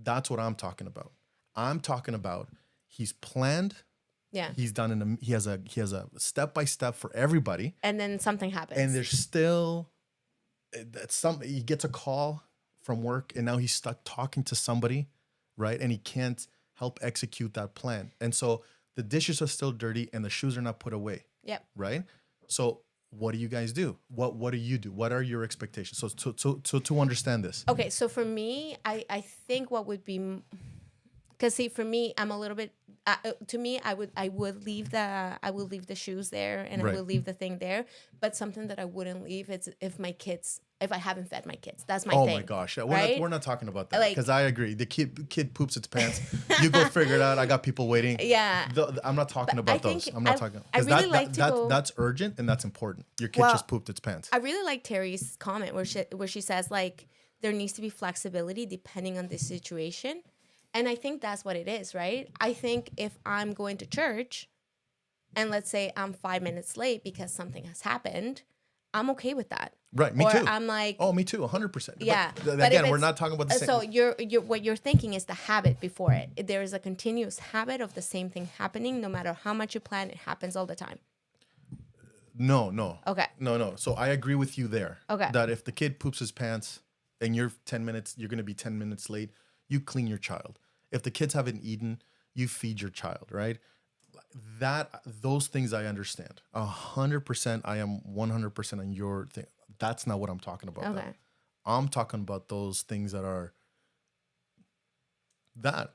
that's what I'm talking about. I'm talking about he's planned. Yeah. He's done he has a step by step for everybody, and then something happens, and there's still. He gets a call from work and now he's stuck talking to somebody, right? And he can't help execute that plan. And so the dishes are still dirty and the shoes are not put away. Yep. Right? So what do you guys do? What do you do? What are your expectations? So to understand this. Okay, so for me, I think what would be, because see, for me, I'm a little bit. To me, I would leave the shoes there and I would leave the thing there. But something that I wouldn't leave is if I haven't fed my kids. That's my thing. Oh my gosh, yeah, right? we're not talking about that because I agree. The kid poops its pants. You go figure it out. I got people waiting. Yeah, I'm not talking about those. I'm not talking. I really that's urgent and that's important. Your kid just pooped its pants. I really like Terry's comment where she says like there needs to be flexibility depending on the situation. And I think that's what it is, right? I think if I'm going to church and let's say I'm 5 minutes late because something has happened, I'm okay with that. Right, me too. I'm like... Oh, me too, 100%. Yeah. But again, we're not talking about the same... So what you're thinking is the habit before it. There is a continuous habit of the same thing happening. No matter how much you plan, it happens all the time. No. Okay. No. So I agree with you there. Okay. That if the kid poops his pants and you're going to be 10 minutes late, you clean your child. If the kids haven't eaten, you feed your child, right? Those things I understand. 100%, I am 100% on your thing. That's not what I'm talking about. Okay. Though. I'm talking about those things that are that.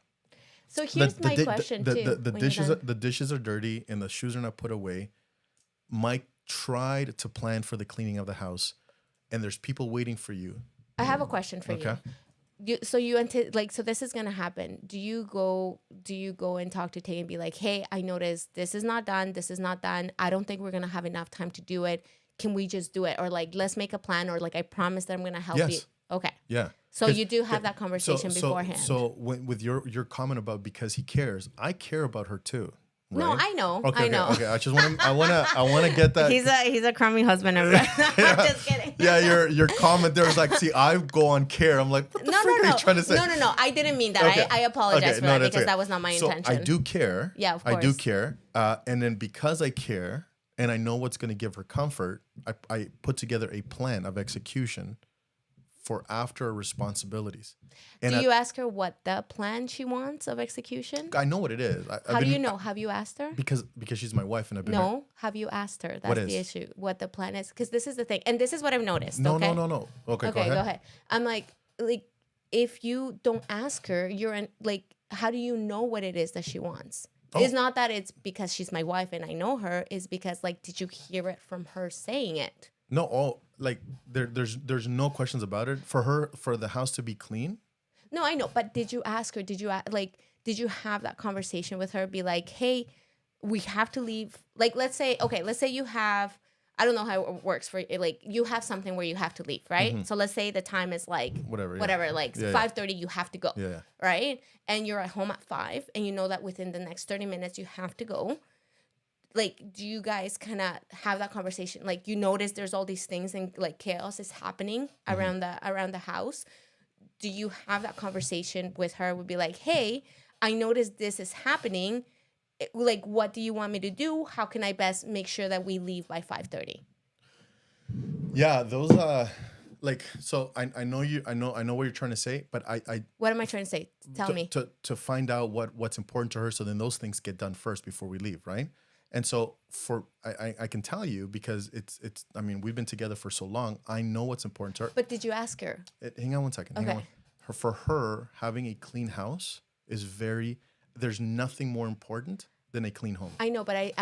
So here's my question too. The dishes are dirty and the shoes are not put away. Mike tried to plan for the cleaning of the house, and there's people waiting for you. I have a question for you. So this is gonna happen. Do you go and talk to Tay and be like, hey, I noticed this is not done. This is not done. I don't think we're gonna have enough time to do it. Can we just do it? Or like, let's make a plan. Or like, I promise that I'm gonna help you. Okay. Yeah. So you do have that conversation beforehand. So with your comment about because he cares, I care about her too. Right? No, I know. Okay, I know. Okay. I wanna get that. He's a crummy husband. I'm just kidding. Yeah, your comment there was like, see, I go on care. I'm like, what the frick are you trying to say? No. I didn't mean that. Okay. I apologize for that because that was not my intention. So I do care. Yeah, of course. I do care. And then because I care and I know what's going to give her comfort, I put together a plan of execution for after responsibilities. And do you ask her what the plan she wants of execution? I know what it is. How do you know? Have you asked her? Because she's my wife and I've been No, have you asked her? That's the issue. What the plan is? Because this is the thing. And this is what I've noticed. No. Okay, go ahead. I'm like, if you don't ask her, how do you know what it is that she wants? Oh. It's not that it's because she's my wife and I know her. It's because, did you hear it from her saying it? No, there's no questions about it. For the house to be clean. No, I know, but did you ask her? Did you have that conversation with her? Be like, hey, we have to leave. Let's say you have, I don't know how it works for you. You have something where you have to leave, right? Mm-hmm. So let's say the time is whatever, 5:30, you have to go, right? And you're at home at 5, and you know that within the next 30 minutes you have to go. Do you guys kind of have that conversation? You notice there's all these things and chaos is happening around the house. Do you have that conversation with her? Would be like, hey, I noticed this is happening. What do you want me to do? How can I best make sure that we leave by 5:30? Yeah, those so I know what you're trying to say, but I what am I trying to say? Tell me. To find out what's important to her, so then those things get done first before we leave, right? And so I can tell you because it's I mean, we've been together for so long. I know what's important to her. But did you ask her? Hang on one second. Okay. For her, having a clean house is there's nothing more important than a clean home. I know, but I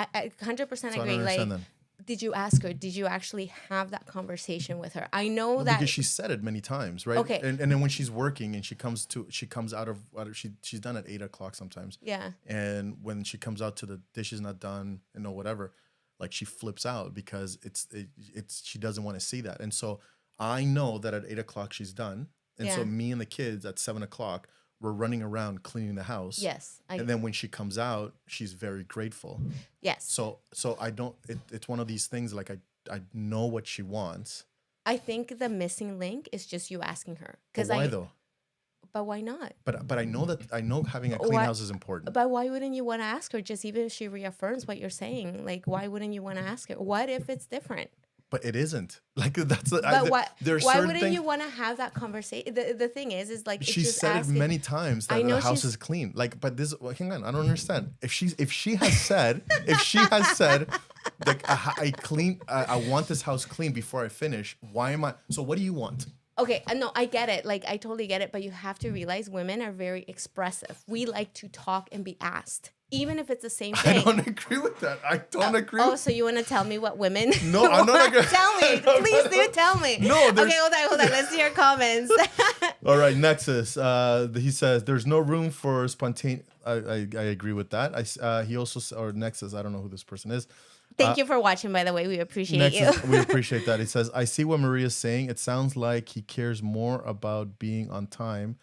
100% so agree. I don't understand then. Did you ask her? Did you actually have that conversation with her? I know that because she said it many times, right? Okay. And then when she's working and she comes out of she's done at 8:00 sometimes. Yeah. And when she comes out to the dishes not done and whatever, she flips out because it's she doesn't want to see that. And so I know that at 8:00 she's done, and so me and the kids at 7:00 we're running around cleaning the house. Yes. And then when she comes out, she's very grateful. Yes. So I don't. It's one of these things. I know what she wants. I think the missing link is just you asking her. But why though? But why not? But I know having a clean house is important. But why wouldn't you want to ask her? Just even if she reaffirms what you're saying, why wouldn't you want to ask her? What if it's different? But it isn't. That's. But why wouldn't you want to have that conversation? The thing is she said it many times that the house is clean. But this. Hang on, I don't understand. If she has said I clean. I want this house clean before I finish. Why am I? So what do you want? Okay, no, I get it. I totally get it. But you have to realize women are very expressive. We like to talk and be asked. Even if it's the same thing. I don't agree with that. I don't agree. Oh, so you want to tell me what women? No, I'm not going to. Tell me. Please do tell me. No. Okay, hold on. Let's see your comments. All right, Nexus. He says, there's no room for spontaneous. I agree with that. He also, or Nexus, I don't know who this person is. Thank you for watching, by the way. We appreciate you. We appreciate that. He says, I see what Maria's saying. It sounds like he cares more about being on time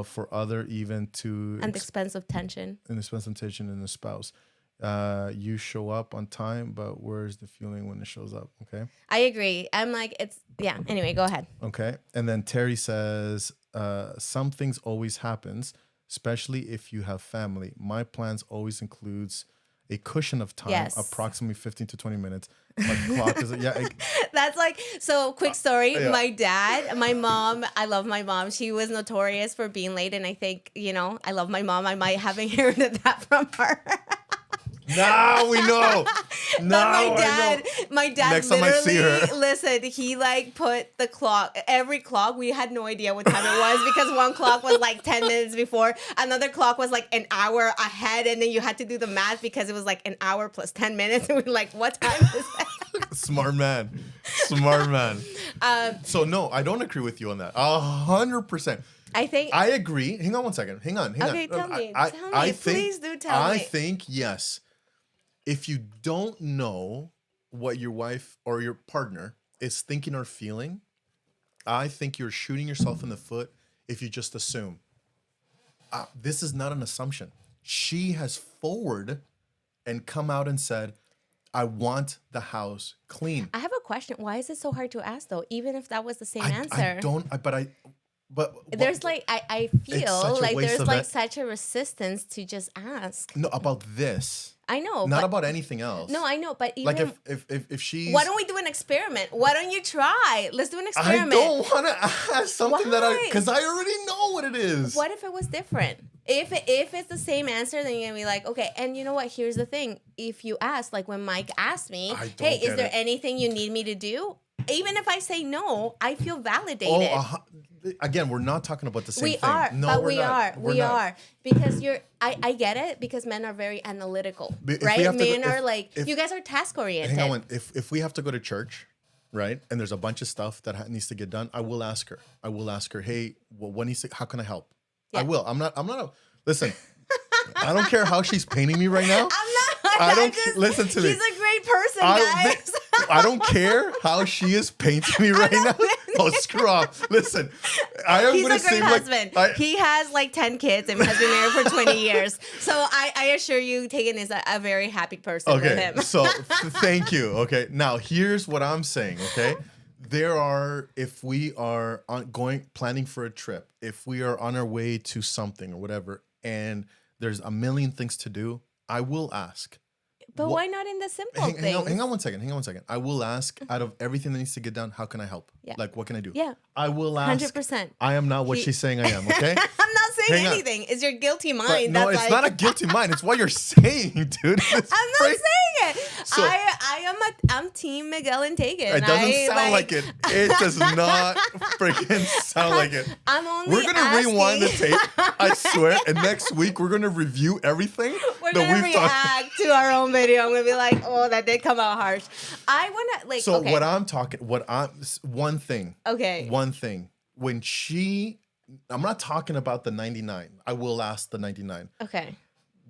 for other even to... And expensive tension. And expensive tension in the spouse. You show up on time, but where's the feeling when it shows up? Okay. I agree. I'm anyway, go ahead. Okay. And then Terry says, some things always happens, especially if you have family. My plans always includes a cushion of time, approximately 15 to 20 minutes. My clock is, That's so quick story. My dad, my mom, I love my mom. She was notorious for being late. And I think, I love my mom. I might have inherited that from her. Now we know. Now My dad Next time I see literally, her. listen, he like put the clock, every clock, we had no idea what time it was because one clock was like 10 minutes before, another clock was like an hour ahead, and then you had to do the math because it was like an hour plus 10 minutes, and we're like, what time is that? Smart man. So no, I don't agree with you on that. 100%. I agree. Hang on one second. Hang on. Okay, tell me. Please do tell me. I think, yes, if you don't know what your wife or your partner is thinking or feeling, I think you're shooting yourself in the foot if you just assume. This is not an assumption. She has forward and come out and said, I want the house clean. I have a question. Why is it so hard to ask though? Even if that was the same answer. But there's like, I feel like there's like such a resistance to just ask. No, about this. I know. Not about anything else. No, I know. But even like if she's. Why don't we do an experiment? Why don't you try? Let's do an experiment. I don't want to ask something because I already know what it is. What if it was different? If it's the same answer, then you're gonna be like, okay. And you know what? Here's the thing. If you ask, like when Mike asked me, hey, is there anything you need me to do? Even if I say no, I feel validated. Again, we're not talking about the same thing. We are. Because I get it, because men are very analytical, right? Men are like, you guys are task oriented. Hang on, if we have to go to church, right, and there's a bunch of stuff that needs to get done, I will ask her, hey, what needs to, how can I help? Yeah. I will. I'm not listen, I don't care how she's painting me right now. Listen to me. She's a great person, guys. I don't care how she is painting me right now. Oh, screw off. Listen, He's a great husband. He has like 10 kids and has been married for 20 years. So I assure you, Tegan is a very happy person with him. So thank you. Okay. Now, here's what I'm saying, okay? If we are planning for a trip, if we are on our way to something or whatever, and there's a million things to do, I will ask. But why not in the simple things? Hang on one second. I will ask, out of everything that needs to get done, how can I help? Yeah. Like, what can I do? Yeah. I will ask. 100%. I am not what she's saying I am, okay? I'm not saying anything. It's your guilty mind. No, it's not a guilty mind. It's what you're saying, dude. I'm not saying it. So, I'm team Miguel and Tegan. It doesn't sound like it. It does not freaking sound like it. We're going to rewind the tape, I swear, and next week we're going to review everything we're going to react to our own video. I'm going to be like, oh, that did come out harsh. I want to, like, so okay. One thing. Okay. One thing. When I'm not talking about the 99. I will ask the 99. Okay.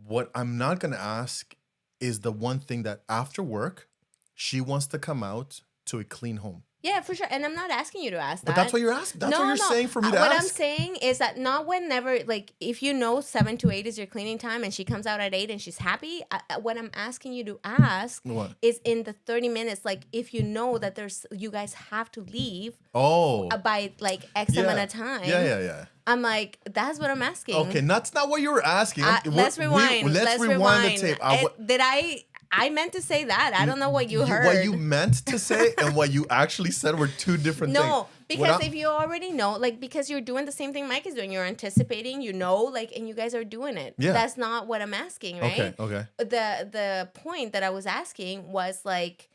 What I'm not going to ask is the one thing that after work, she wants to come out to a clean home. Yeah, for sure. And I'm not asking you to ask that. But that's what you're asking. That's what you're saying for me to ask. What I'm saying is that not whenever, like, if you know 7 to 8 is your cleaning time and she comes out at 8 and she's happy, what I'm asking you to ask is in the 30 minutes, like, if you know that you guys have to leave by, like, X amount of time. Yeah. I'm like, that's what I'm asking. Okay, that's not what you were asking. Let's rewind. Let's rewind the tape. I meant to say that. I don't know what you heard. What you meant to say and what you actually said were two different things. No, because if you already know, like, because you're doing the same thing Mike is doing, you're anticipating, like, and you guys are doing it. Yeah. That's not what I'm asking, right? Okay. The point that I was asking was, like,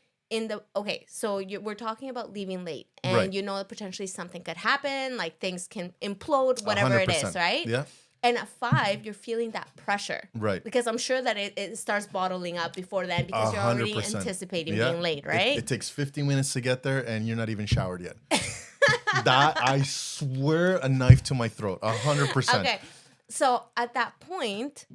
so we're talking about leaving late, and you know that potentially something could happen, like things can implode, whatever 100%. It is, right? Yeah. And at 5, you're feeling that pressure. Right. Because I'm sure that it starts bottling up before then because you're already anticipating being late, right? It takes 15 minutes to get there and you're not even showered yet. That, I swear, a knife to my throat. 100%. Okay. So at that point,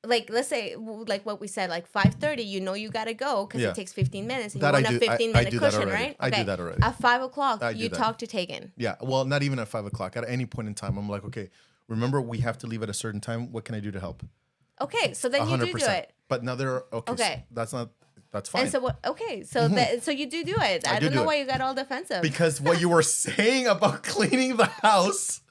like, let's say, like what we said, like 5:30, you got to go because it takes 15 minutes. And you want a 15-minute cushion, right? I do that already. At 5 o'clock, you talk to Tegan. Yeah. Well, not even at 5 o'clock. At any point in time, I'm like, okay, remember, we have to leave at a certain time. What can I do to help? Okay, so then 100%. You do it. But now okay. So that's fine. And so what? Okay, so so you do it. I don't know why you got all defensive. Because what you were saying about cleaning the house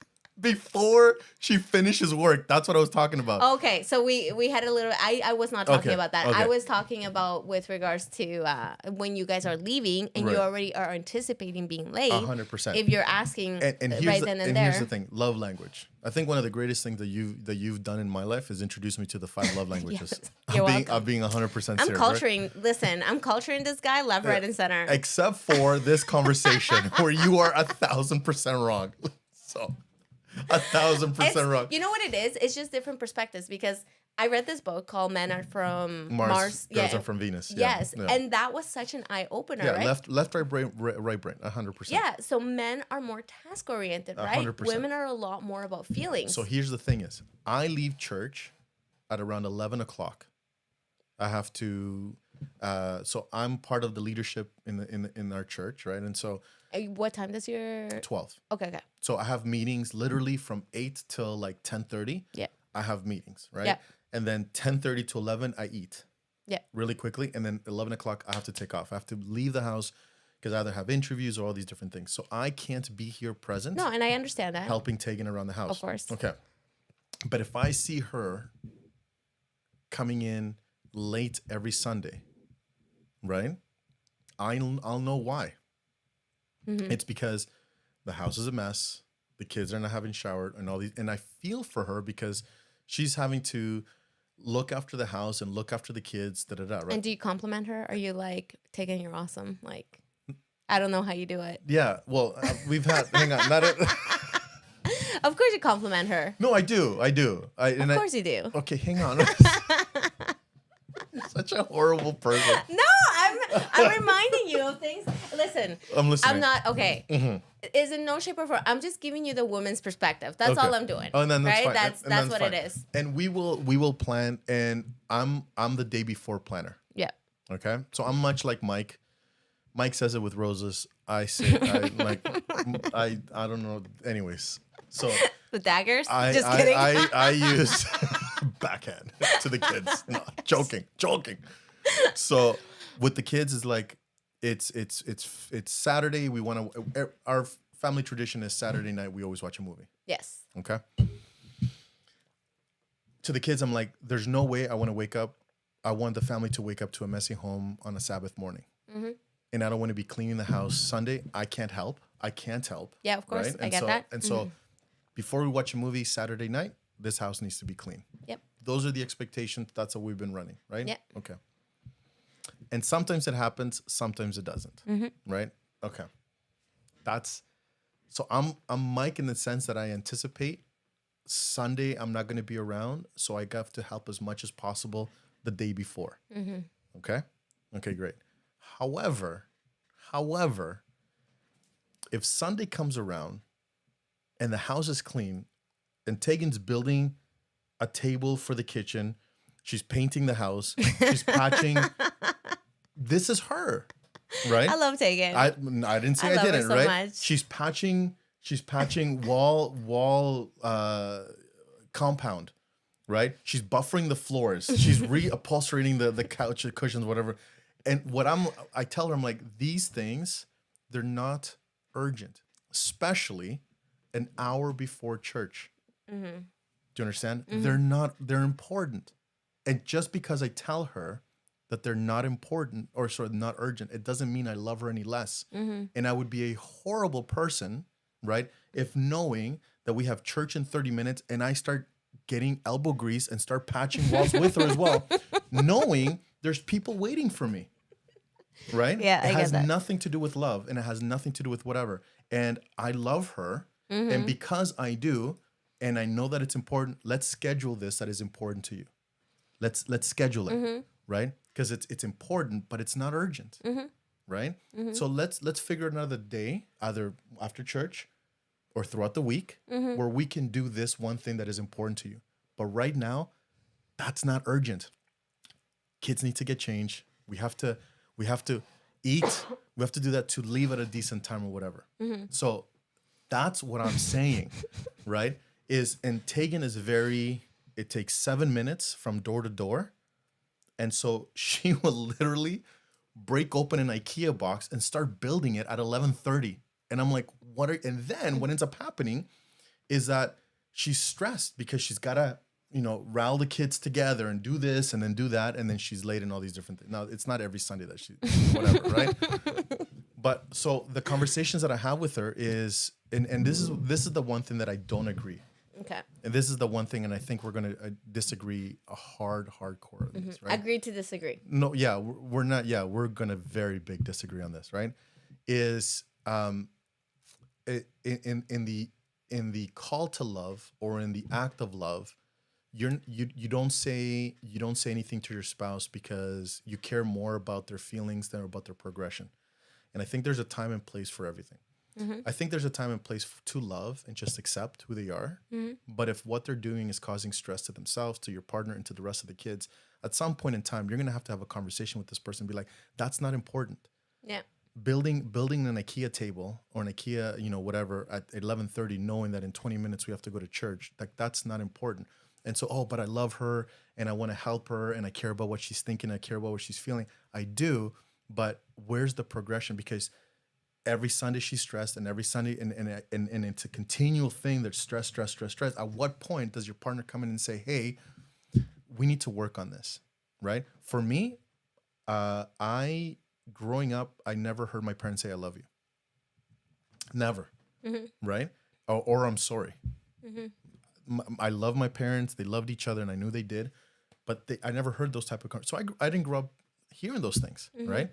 before she finishes work. That's what I was talking about. Okay, so we had a little. I was not talking Okay, about that. okay. I was talking about with regards to when you guys are leaving and you Right. already are anticipating being late. 100%. If you're asking And here's right the, then and here's there. the thing: love language. I think one of the greatest things that you've done in my life is introduce me to the 5 love languages. Yes, you're welcome. I'm being 100% serious. I'm right? culturing. Listen, I'm culturing this guy left, right, and center. Except for this conversation where you are 1,000% wrong. So 1,000% wrong. You know what it is? It's just different perspectives because I read this book called Men Are From Mars, Girls yeah. Are From Venus. Yeah, Yes, yeah. and that was such an eye opener, Yeah, right? left, right brain, right brain, 100%. Yeah, so men are more task oriented, right? 100%. Women are a lot more about feelings. So here's the thing: is I leave church at around 11 o'clock. I have to. So I'm part of the leadership in our church, right? And so What time does your 12. Okay. So I have meetings literally from 8 till like 10:30. Yeah. I have meetings, right? Yeah. And then 10:30 to 11, I eat. Yeah. Really quickly, and then 11 o'clock, I have to take off. I have to leave the house because I either have interviews or all these different things. So I can't be here present. No, and I understand that. Helping Tegan around the house. Of course. Okay. But if I see her coming in late every Sunday, right? I'll know why. Mm-hmm. It's because the house is a mess. The kids are not having showered and all these. And I feel for her because she's having to look after the house and look after the kids, right? And do you compliment her? Are you like, Tegan, you're awesome? Like, I don't know how you do it. Yeah. Well, we've had, hang on. Not Of course you compliment her. No, I do. Of course you do. Okay, hang on. Such a horrible person. No, I'm reminding you of things. Listen, I'm listening. I'm not okay. Mm-hmm. Is in no shape or form. I'm just giving you the woman's perspective. That's Okay. all I'm doing. Oh, and then that's right? fine. That's And that's what fine. it is. And we will plan. And I'm the day before planner. Yeah. Okay, so I'm much like Mike. Mike says it with roses. I say I don't know. Anyways, so The daggers. I Just kidding. I use backhand to the kids. No, joking. So with the kids is like it's Saturday. We want to. Our family tradition is Saturday night. We always watch a movie. Yes. Okay. To the kids, I'm like, there's no way I want to wake up. I want the family to wake up to a messy home on a Sabbath morning. Mm-hmm. And I don't want to be cleaning the house Sunday. I can't help. Yeah, of course. Right? I And get so, that. And so before we watch a movie Saturday night, this house needs to be clean. Yep. Those are the expectations. That's how we've been running, right? Yeah. Okay. And sometimes it happens, sometimes it doesn't. Right? Okay. So I'm Mike in the sense that I anticipate Sunday I'm not going to be around, so I got to help as much as possible the day before. Okay? Okay, great. However, if Sunday comes around and the house is clean and Tegan's building a table for the kitchen, she's painting the house, she's patching, this is her, right? I love Tegan. I didn't say I love her didn't, so right? much. She's patching wall compound, right? She's buffering the floors. She's reupholstering the couch, the cushions, whatever. And I tell her, I'm like, these things, they're not urgent, especially an hour before church. Do you understand? They're important. And just because I tell her that they're not important or sort of not urgent, it doesn't mean I love her any less. And I would be a horrible person, right? If knowing that we have church in 30 minutes and I start getting elbow grease and start patching walls with her as well, knowing there's people waiting for me, right? Yeah, I it get has that. nothing to do with love and it has nothing to do with whatever. And I love her. And because I do, and I know that it's important, let's schedule this that is important to you. Let's schedule it, right? Because it's important, but it's not urgent, right? So let's figure another day, either after church or throughout the week, where we can do this one thing that is important to you. But right now, that's not urgent. Kids need to get changed. We have to eat. We have to do that to leave at a decent time or whatever. So that's what I'm saying, right? And Tegan is it takes 7 minutes from door to door. And so she will literally break open an IKEA box and start building it at 11:30. And I'm like, and then what ends up happening is that she's stressed because she's got to, rally the kids together and do this and then do that. And then she's late in all these different things. Now, it's not every Sunday that she, whatever, right? But so the conversations that I have with her is, and this is the one thing that I don't agree. Okay. And this is the one thing, and I think we're going to disagree hardcore on this, right? Agree to disagree. No, yeah, we're not. Yeah, we're going to very big disagree on this, right? Is in the call to love or in the act of love, you don't say anything to your spouse because you care more about their feelings than about their progression. And I think there's a time and place for everything. Mm-hmm. I think there's a time and place to love and just accept who they are. Mm-hmm. But if what they're doing is causing stress to themselves, to your partner, and to the rest of the kids, at some point in time, you're going to have a conversation with this person and be like, that's not important. Yeah. Building an IKEA table or an IKEA, whatever, at 11:30, knowing that in 20 minutes we have to go to church, that's not important. And so, but I love her and I want to help her and I care about what she's thinking. I care about what she's feeling. I do. But where's the progression? Because every Sunday she's stressed, and every Sunday, and it's a continual thing that's stress. At what point does your partner come in and say, hey, we need to work on this, right? For me, growing up, I never heard my parents say, I love you. Never, right? Or I'm sorry. Mm-hmm. I love my parents. They loved each other, and I knew they did. But I never heard those type of conversations. So I didn't grow up hearing those things, right?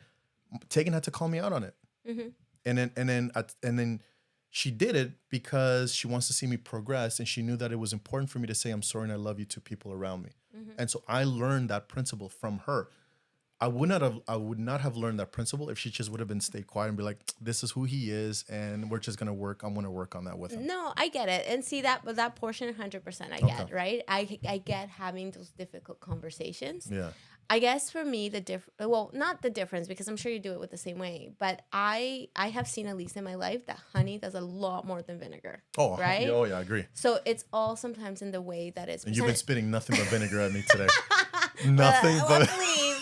Tegan had to call me out on it. Mm-hmm. And then she did it because she wants to see me progress, and she knew that it was important for me to say I'm sorry and I love you to people around me. Mm-hmm. And so I learned that principle from her. I would not have learned that principle if she just would have stayed quiet and be like, this is who he is and we're just going to work. I'm going to work on that with him. No, I get it. And see that portion 100% I get, right? I get having those difficult conversations. Yeah. I guess for me, not the difference, because I'm sure you do it with the same way, but I have seen, at least in my life, that honey does a lot more than vinegar. Oh, right? Oh, yeah, I agree. So it's all sometimes in the way that it's and you've been spitting nothing but vinegar at me today. Nothing but... Please.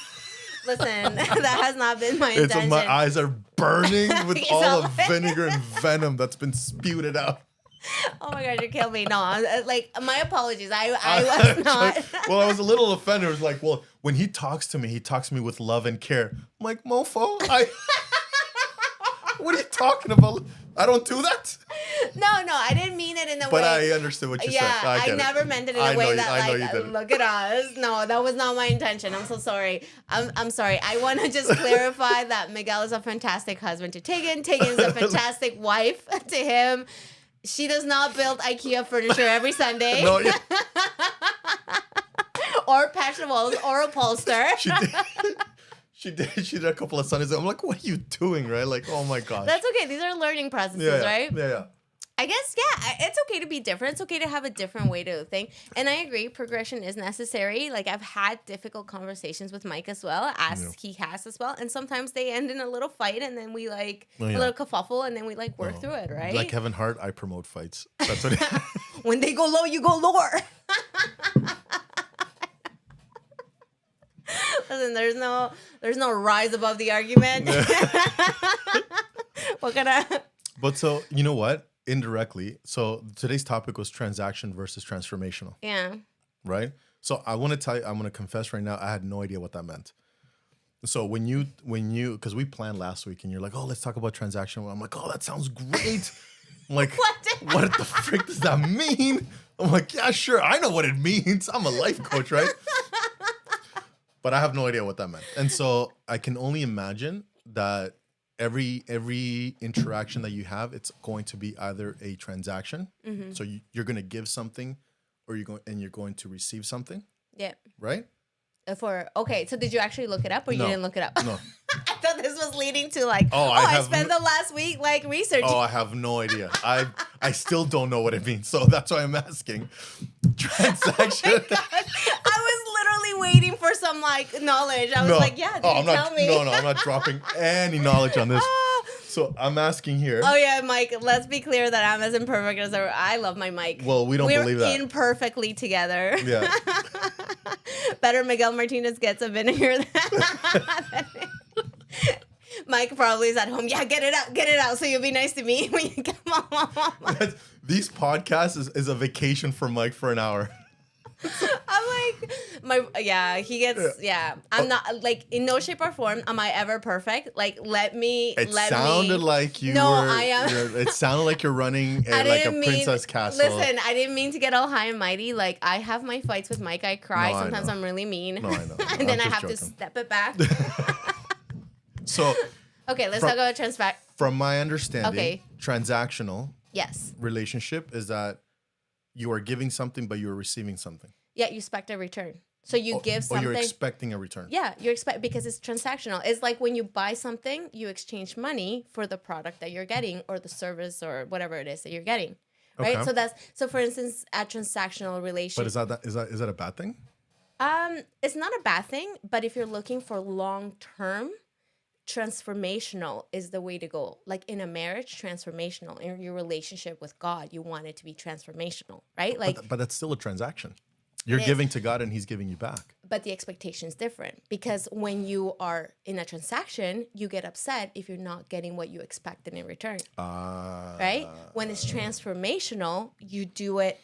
Listen, that has not been my intention. My eyes are burning with all the vinegar and venom that's been spewed out. Oh my God, you killed me. No, my apologies. I was not. Well, I was a little offended. It was like, well, when he talks to me with love and care. I'm like, mofo, what are you talking about? I don't do that. No, I didn't mean it in a way. But I understood what you said. I never meant it in a way that look at us. No, that was not my intention. I'm so sorry. I'm sorry. I want to just clarify that Miguel is a fantastic husband to Tegan. Tegan is a fantastic wife to him. She does not build IKEA furniture every Sunday. No, yeah. Or patch the walls or upholster. She did a couple of Sundays. I'm like, what are you doing, right? Like, oh my gosh. That's okay. These are learning processes, right? Yeah. I guess, it's okay to be different. It's okay to have a different way to think. And I agree, progression is necessary. Like, I've had difficult conversations with Mike as well, as he has as well. And sometimes they end in a little fight, and then we a little kerfuffle, and then we work through it, right? Like Kevin Hart, I promote fights. That's what when they go low, you go lower. Listen, there's no rise above the argument. But so, you know what? Indirectly. So today's topic was transaction versus transformational. Yeah. Right? So I want to tell you, I'm going to confess right now, I had no idea what that meant. So when you, because we planned last week and you're like, oh, let's talk about transaction. I'm like, oh, that sounds great. I'm like, what the frick does that mean? I'm like, yeah, sure. I know what it means. I'm a life coach, right? But I have no idea what that meant. And so I can only imagine that every interaction that you have, it's going to be either a transaction. Mm-hmm. So you're going to give something, or you're going to receive something. Yeah. Right? So did you actually look it up, or you didn't look it up? No. I thought this was leading to I spent the last week researching. Oh, I have no idea. I still don't know what it means. So that's why I'm asking. Transaction. Oh my God. I was literally waiting for some knowledge. I was tell me? No, I'm not dropping any knowledge on this. So I'm asking here. Oh yeah, Mike, let's be clear that I'm as imperfect as ever. I love my Mike. Well, we don't believe that. We're imperfectly together. Yeah. Better Miguel Martinez gets a vinegar than Mike probably is at home. Yeah, get it out so you'll be nice to me when you come home. These podcasts is a vacation for Mike for an hour. I'm like, he gets, I'm not, like, in no shape or form am I ever perfect. Like, It sounded like you No, were, I am. it sounded like you're running like a princess castle. Listen, I didn't mean to get all high and mighty. Like, I have my fights with Mike. I cry. No, I Sometimes know. I'm really mean. No, I know. And then I I'm have just to joking. step it back. So, Okay, let's talk about transfer. from my understanding, Okay. transactional Yes. relationship is that you are giving something, but you are receiving something. Yeah, you expect a return. So you give something. Or you're expecting a return. Yeah, you expect, because it's transactional. It's like when you buy something, you exchange money for the product that you're getting or the service or whatever it is that you're getting. Right? Okay. So for instance, a transactional relationship. But is that a bad thing? It's not a bad thing, but if you're looking for long-term, transformational is the way to go. Like in a marriage, transformational. In your relationship with God, you want it to be transformational, right? Like, But that's still a transaction. You're It is. giving to God and He's giving you back. but the expectation is different, because when you are in a transaction, you get upset if you're not getting what you expected in return, right? When it's transformational, you do it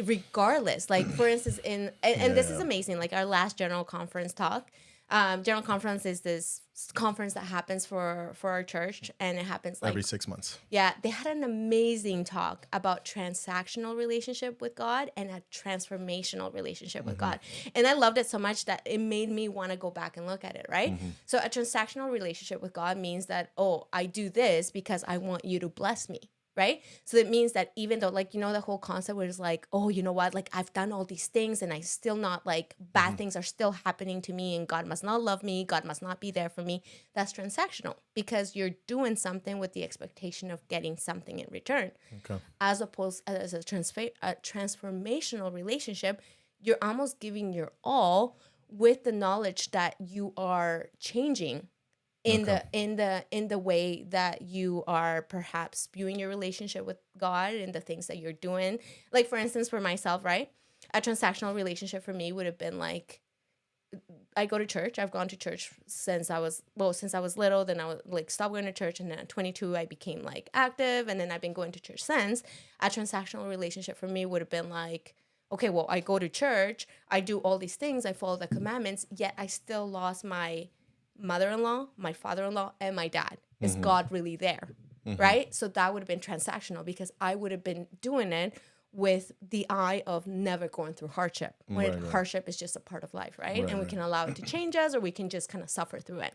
regardless. Like, for instance, and this is amazing. Like our last general conference talk. General conference is this conference that happens for our church, and it happens like Every 6 months. Yeah, they had an amazing talk about transactional relationship with God and a transformational relationship with God. And I loved it so much that it made me want to go back and look at it, right? So a transactional relationship with God means that, oh, I do this because I want you to bless me. Right? So it means that even though, like, you know, the whole concept where it's like, oh, you know what? Like, I've done all these things and I still not, like, bad things are still happening to me and God must not love me. God must not be there for me. That's transactional, because you're doing something with the expectation of getting something in return. Okay. As opposed as a transformational relationship, you're almost giving your all with the knowledge that you are changing in the way that you are perhaps viewing your relationship with God and the things that you're doing. Like, for instance, for myself, right? A transactional relationship for me would have been like, I go to church. I've gone to church since I was little. Then I was like, stopped going to church. And then at 22, I became like active. And then I've been going to church since. A transactional relationship for me would have been like, okay, well, I go to church. I do all these things. I follow the commandments. Yet I still lost my mother-in-law, my father-in-law, and my dad. Is God really there? Right? So that would have been transactional, because I would have been doing it with the eye of never going through hardship, when hardship is just a part of life, right? And we can allow it to change us, or we can just kind of suffer through it.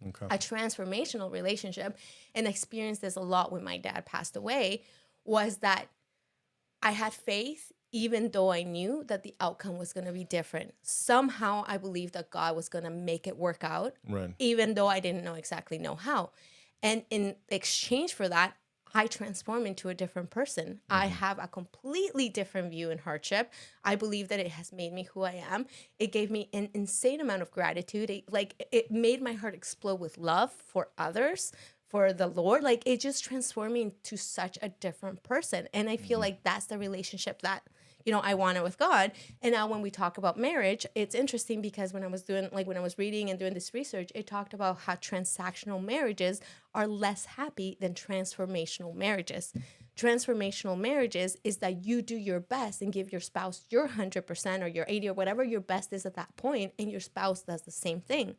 Okay. A transformational relationship, and I experienced this a lot when my dad passed away, was that I had faith even though I knew that the outcome was going to be different. Somehow I believed that God was going to make it work out, even though I didn't exactly know how. And in exchange for that, I transform into a different person. I have a completely different view in hardship. I believe that it has made me who I am. It gave me an insane amount of gratitude. It made my heart explode with love for others, for the Lord. Like, it just transformed me into such a different person. And I feel like that's the relationship that, you know, I wanted with God. And now when we talk about marriage, it's interesting, because when I was reading and doing this research, it talked about how transactional marriages are less happy than transformational marriages. Transformational marriages is that you do your best and give your spouse your 100% or your 80 or whatever your best is at that point, and your spouse does the same thing,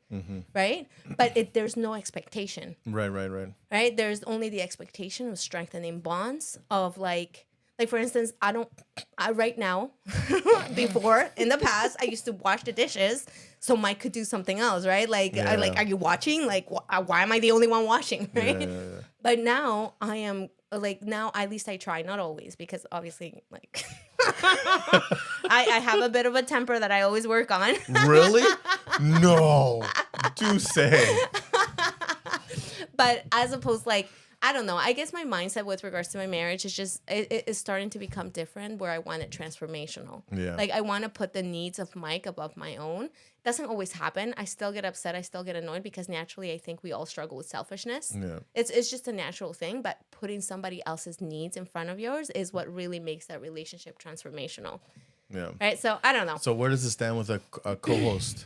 right? But there's no expectation. Right? There's only the expectation of strengthening bonds, of like, for instance, I right now, before, in the past, I used to wash the dishes so Mike could do something else, right? Like, are you watching? Like, why am I the only one washing, right? Yeah. But now I am, like, now at least I try, not always, because obviously, like, I have a bit of a temper that I always work on. Really? No. Do say. But as opposed, like, I don't know. I guess my mindset with regards to my marriage is just, it is starting to become different, where I want it transformational. Yeah. Like, I want to put the needs of Mike above my own. It doesn't always happen. I still get upset. I still get annoyed, because naturally I think we all struggle with selfishness. Yeah. It's just a natural thing, but putting somebody else's needs in front of yours is what really makes that relationship transformational. Yeah. Right? So I don't know. So where does it stand with a co-host?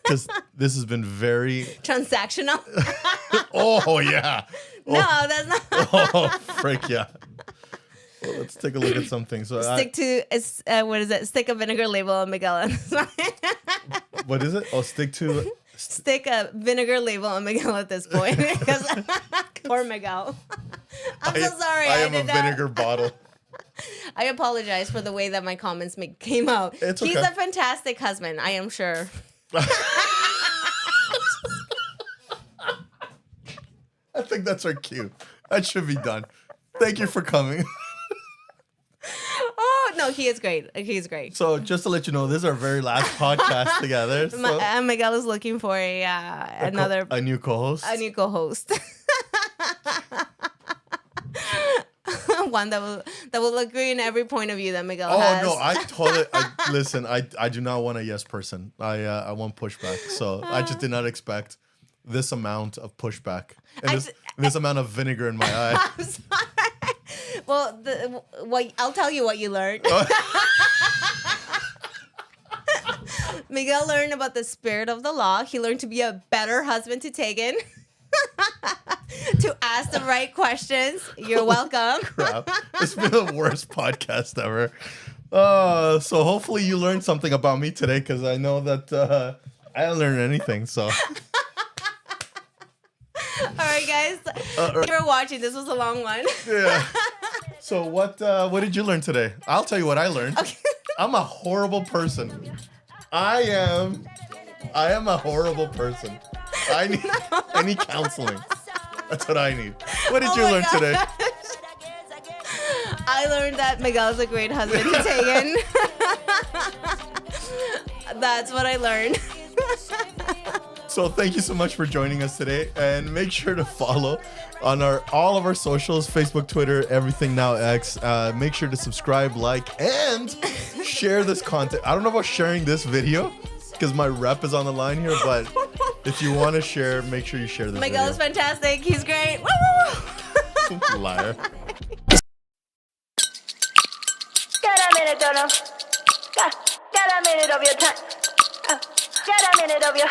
Because this has been very transactional. Oh, yeah. No, that's not. Oh, frick, yeah. Well, let's take a look at something. So Stick a vinegar label on Miguel and what is it? Oh, stick a vinegar label on Miguel at this point because poor Miguel. I'm so sorry. I am a vinegar bottle. I apologize for the way that my comments came out. It's He's okay. a fantastic husband, I am sure. I think that's our cue. That should be done. Thank you for coming. Oh, no, he is great. He's great. So just to let you know, this is our very last podcast together. So Miguel is looking for a new co-host. A new co-host. One that will agree in every point of view that Miguel has. Oh no, listen. I do not want a yes person. I want pushback. So I just did not expect this amount of pushback and this amount of vinegar in my eye. I'm sorry. Well, I'll tell you what you learned. Miguel learned about the spirit of the law. He learned to be a better husband to Tegan. To ask the right questions. You're welcome. Crap. It's been the worst podcast ever. So hopefully you learned something about me today, because I know that I didn't learn anything. So. All right, guys. Thank you for watching. This was a long one. Yeah. So what did you learn today? I'll tell you what I learned. Okay. I'm a horrible person. I am a horrible person. I need counseling. That's what I need. What did you learn today? I learned that Miguel's a great husband to Tegan. That's what I learned. So thank you so much for joining us today, and make sure to follow on all of our socials, Facebook, Twitter, everything now X. Make sure to subscribe, like, and share this content. I don't know about sharing this video because my rep is on the line here, but if you want to share, make sure you share this Miguel video. is fantastic. He's great. Woo! Liar. Get a minute, don't know. Get a minute of your time. Get a minute of your.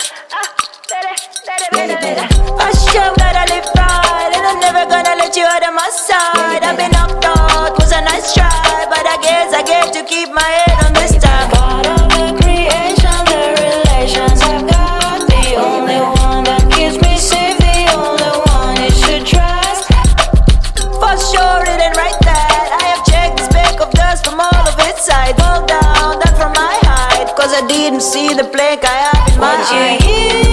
I sure gotta live right, and I'm never gonna let you out of my side. I've been knocked out, was a nice try, but I guess I get to keep my head on this time. God of the creation, the relations I've got, the only one that keeps me safe, the only one you should trust. For sure, it ain't right that I have checked the speck of dust from all of its side. Fall down, that from my height, cause I didn't see the plank I have in my eye.